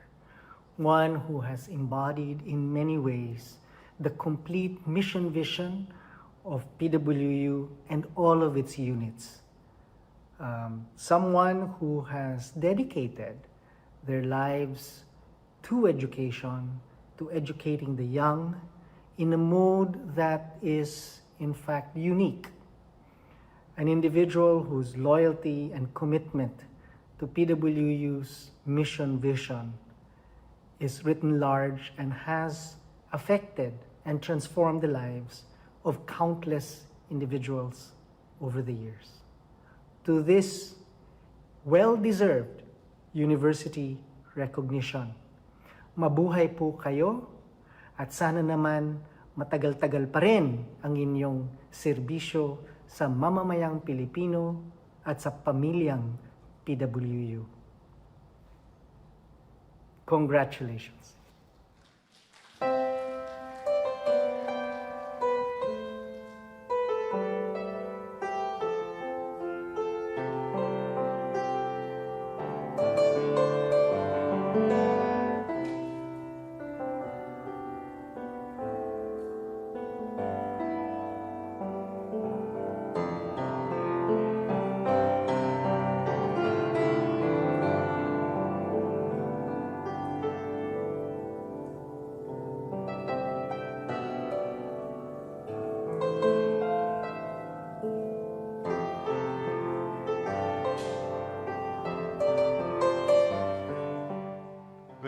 Speaker 17: one who has embodied in many ways the complete mission vision of PWU and all of its units. Someone who has dedicated their lives to education, to educating the young in a mode that is in fact unique. An individual whose loyalty and commitment to PWU's mission vision is written large and has affected and transformed the lives of countless individuals over the years. To this well-deserved university recognition, mabuhay po kayo at sana naman matagal-tagal pa rin ang inyong serbisyo sa mamamayang Pilipino at sa pamilyang PWU. Congratulations.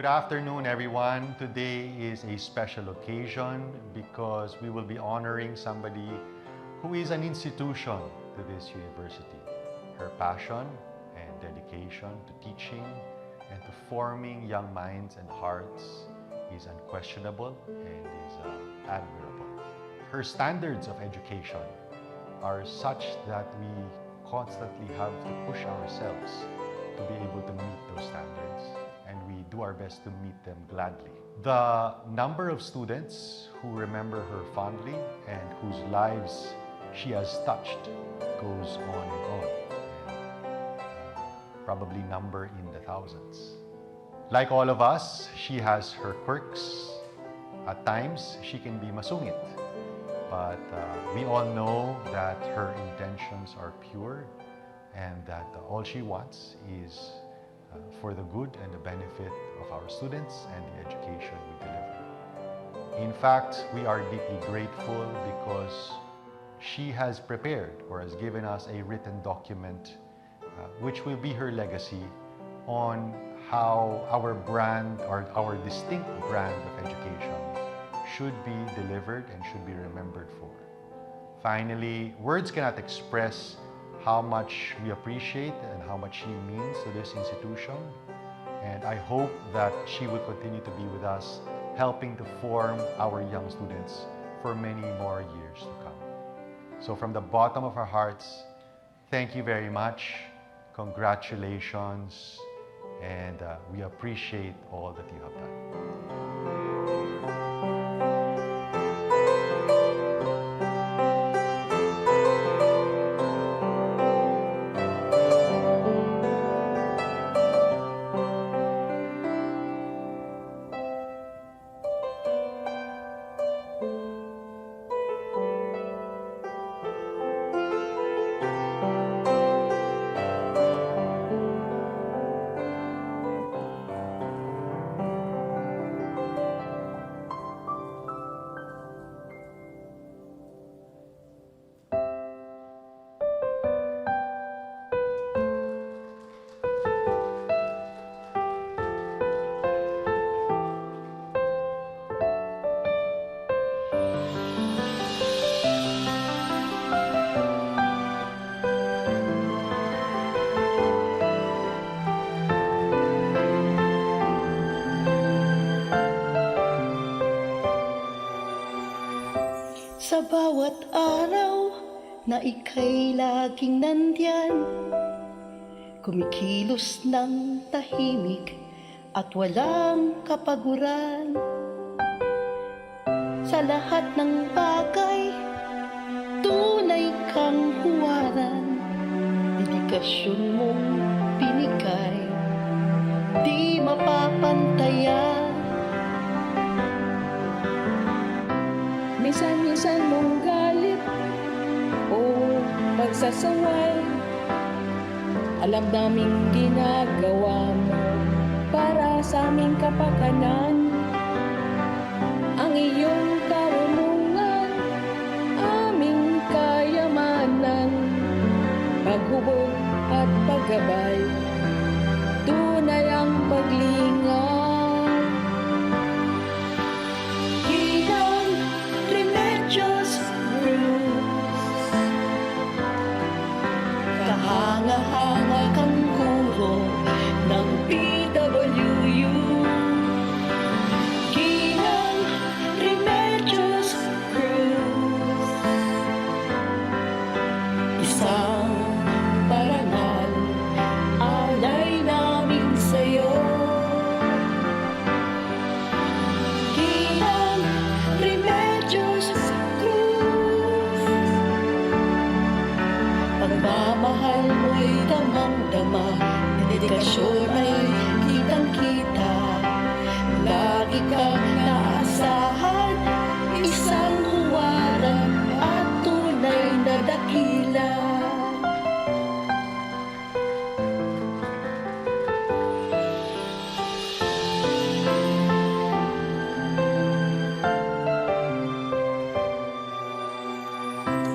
Speaker 7: Good afternoon, everyone. Today is a special occasion because we will be honoring somebody who is an institution to this university. Her passion and dedication to teaching and to forming young minds and hearts is unquestionable and is admirable. Her standards of education are such that we constantly have to push ourselves to be able to meet those standards, and we do our best to meet them gladly. The number of students who remember her fondly and whose lives she has touched goes on and on, and probably number in the thousands. Like all of us, she has her quirks. At times, she can be masungit. But we all know that her intentions are pure and that all she wants is for the good and the benefit of our students and the education we deliver. In fact, we are deeply grateful because she has prepared or has given us a written document which will be her legacy on how our brand or our distinct brand of education should be delivered and should be remembered for. Finally, words cannot express how much we appreciate and how much she means to this institution. And I hope that she will continue to be with us, helping to form our young students for many more years to come. So from the bottom of our hearts, thank you very much. Congratulations. And we appreciate all that you have done.
Speaker 18: Sa bawat araw na ika'y laging nandyan, kumikilos ng tahimik at walang kapaguran. Sa lahat ng bagay, tunay kang huwaran. Dedikasyon mong binigay, di mapapantayan.
Speaker 19: Minsan-minsan mong galit o pagsasaway, alam naming ginagawa mo para sa aming kapakanan. Ang iyong karunungan, aming kayamanan, paghubog at paggabay, tunay ang paglingat.
Speaker 18: Kahanga-hanga kang guro ng PWU. Ginang Remedios Cruz, isang parangal alay namin sa'yo. Ginang Remedios Cruz, pagmamahal mo'y damang-dama, dedikasyon ay kitang-kita. Lagi kang naasahan, isang huwaran at tunay na dakila.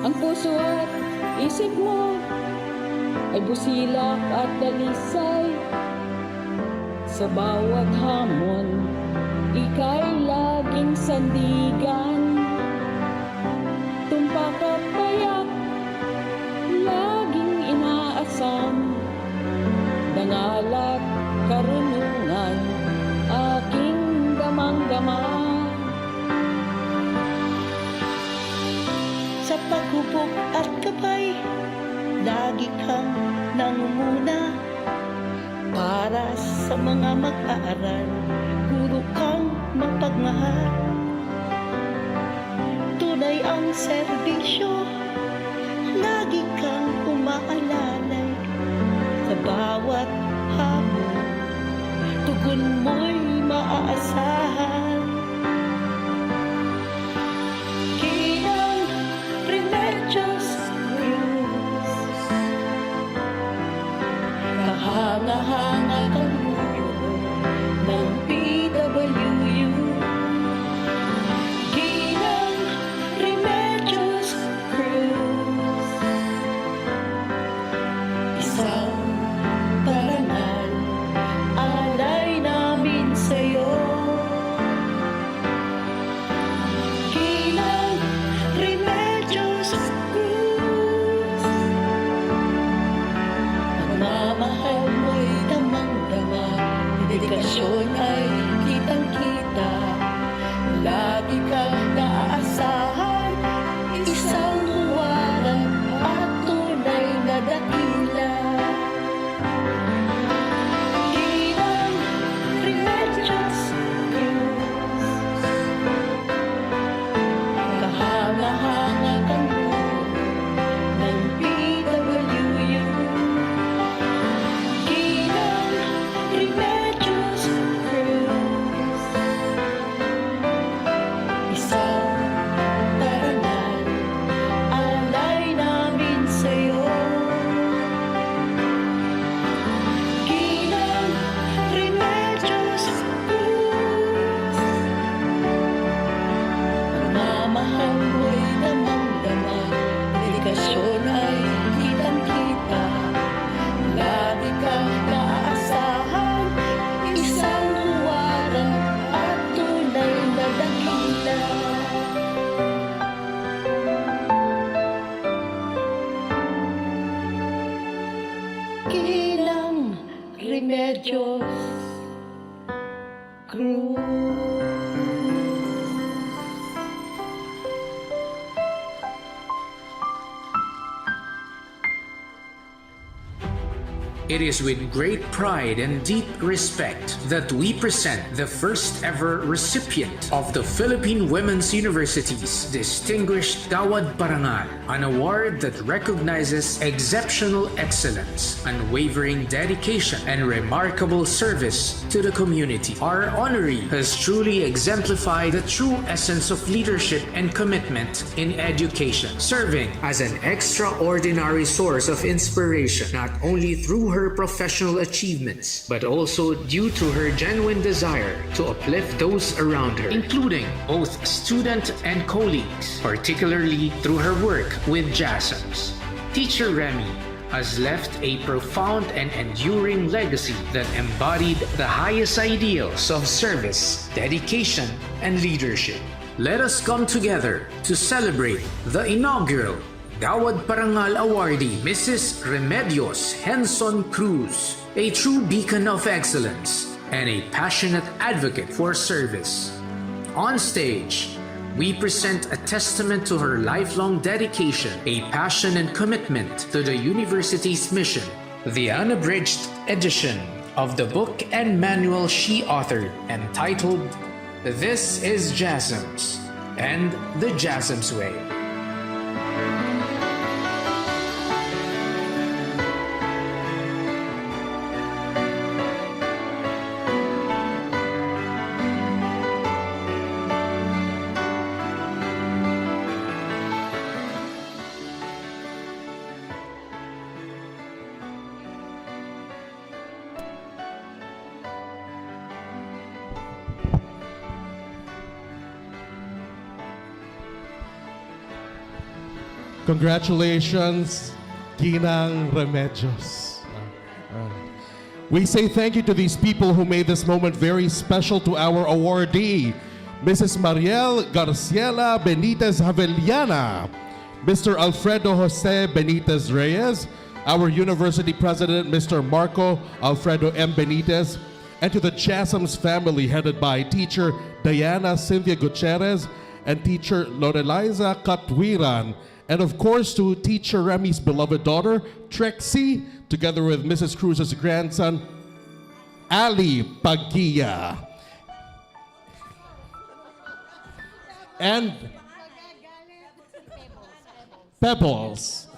Speaker 19: Ang puso at isip mo ay busilak at dalisay. Sa bawat hamon, ika'y laging sandigan. Tumpak at payak, laging inaasam. Dangal at karunungan, aking damang-dama.
Speaker 18: Sa paghubog at gabay, lagi kang nangunguna. Para sa mga mag-aaral, guro kang mapagmahal. Tunay ang serbisyo, lagi kang umaalalay. Sa bawat hamon, Kung mo'y maaasahan, Ginang Remedios Cruz, kahanga-hanga kang muyo ng PWU. Ginang Remedios Cruz, isang parangal alay namin sa'yo. Ginang Remedios Cruz, pagmamahal mo'y damang-dama, dedikasyon ay kitang-kita. Lagi kang naaasahan, isang huwaran at tunay na dakila. Ginang Remedios Cruz, kahanga-hanga kang muyo ng PWU. Ginang Remedios Cruz, isang parangal alay namin sa'yo. Ginang Remedios Cruz, pagmamahal mo'y damang-dama, dedikasyon ay kitang-kita. Lagi kang naaasahan, isang huwaran at tunay na dakila. Ginang Remedios Cruz.
Speaker 14: It is with great pride and deep respect that we present the first ever recipient of the Philippine Women's University's Distinguished Gawad Parangal, an award that recognizes exceptional excellence, unwavering dedication, and remarkable service to the community. Our honoree has truly exemplified the true essence of leadership and commitment in education, serving as an extraordinary source of inspiration, not only through her professional achievements, but also due to her genuine desire to uplift those around her, including both student and colleagues, particularly through her work with JASMs. Teacher Remy has left a profound and enduring legacy that embodied the highest ideals of service, dedication, and leadership. Let us come together to celebrate the inaugural Gawad Parangal awardee, Mrs. Remedios Henson Cruz, a true beacon of excellence and a passionate advocate for service. On stage, we present a testament to her lifelong dedication, a passion and commitment to the university's mission, the unabridged edition of the book and manual she authored entitled This is JASMs and the JASMs Way.
Speaker 1: Congratulations, Ginang Remedios. We say thank you to these people who made this moment very special to our awardee, Mrs. Mariel Garciela Benitez Havellana, Mr. Alfredo Jose Benitez Reyes, our university president, Mr. Marco Alfredo M. Benitez, and to the JASMs family headed by teacher Diana Cynthia Gutierrez and teacher Loreliza Katwiran, and of course to teacher Remy's beloved daughter, Trexie, together with Mrs. Cruz's grandson, Ali Pagia. And Pebbles.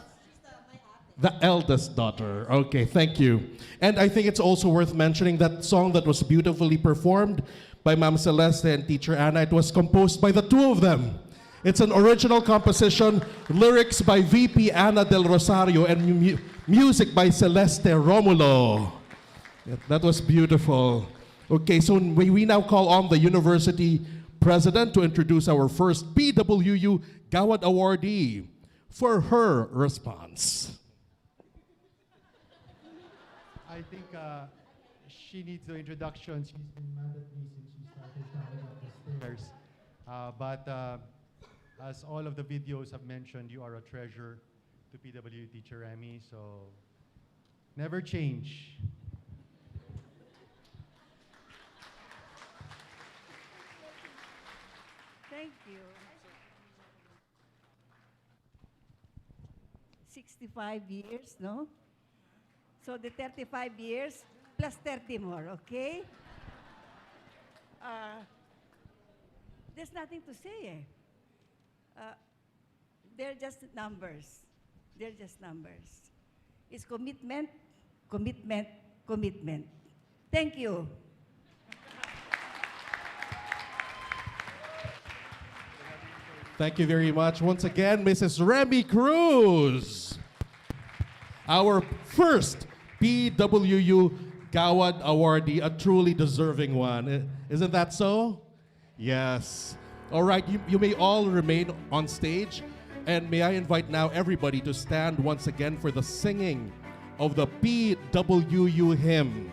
Speaker 1: The eldest daughter. Okay, thank you. And I think it's also worth mentioning that song that was beautifully performed by Ma'am Celeste and Teacher Anna, it was composed by the two of them. It's an original composition, lyrics by VP Ana del Rosario and music by Celeste Romulo. That was beautiful. Okay, so we now call on the university president to introduce our first PWU Gawad awardee for her response.
Speaker 7: I think she needs the introduction. She's been mad at me since she started coming up the stairs. But as all of the videos have mentioned, you are a treasure to PWU Teacher Remy, so never change.
Speaker 20: Thank you. 65 years, no? So the 35 years plus 30 more, okay? There's nothing to say. They're just numbers. They're just numbers. It's commitment, commitment, commitment. Thank you.
Speaker 1: Thank you very much. Once again, Mrs. Remy Cruz, our first PWU Gawad awardee, a truly deserving one. Isn't that so? Yes. All right, you may all remain on stage. And may I invite now everybody to stand once again for the singing of the PWU hymn.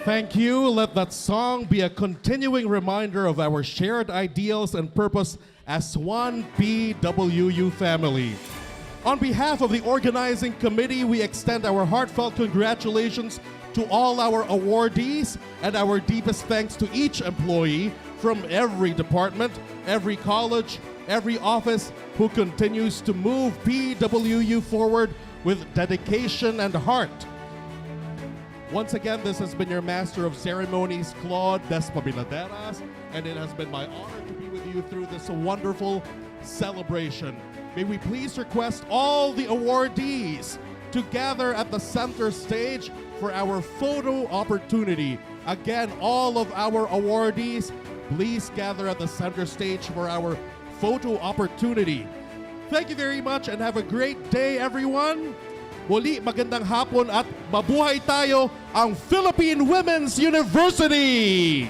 Speaker 1: Thank you. Let that song be a continuing reminder of our shared ideals and purpose as one PWU family. On behalf of the organizing committee, we extend our heartfelt congratulations to all our awardees and our deepest thanks to each employee from every department, every college, every office who continues to move PWU forward with dedication and heart. Once again, this has been your Master of Ceremonies, Claude Despabiladeras, and it has been my honor to be with you through this wonderful celebration. May we please request all the awardees to gather at the center stage for our photo opportunity. Again, all of our awardees, please gather at the center stage for our photo opportunity. Thank you very much and have a great day, everyone. Muli, magandang hapon at mabuhay tayo ang Philippine Women's University!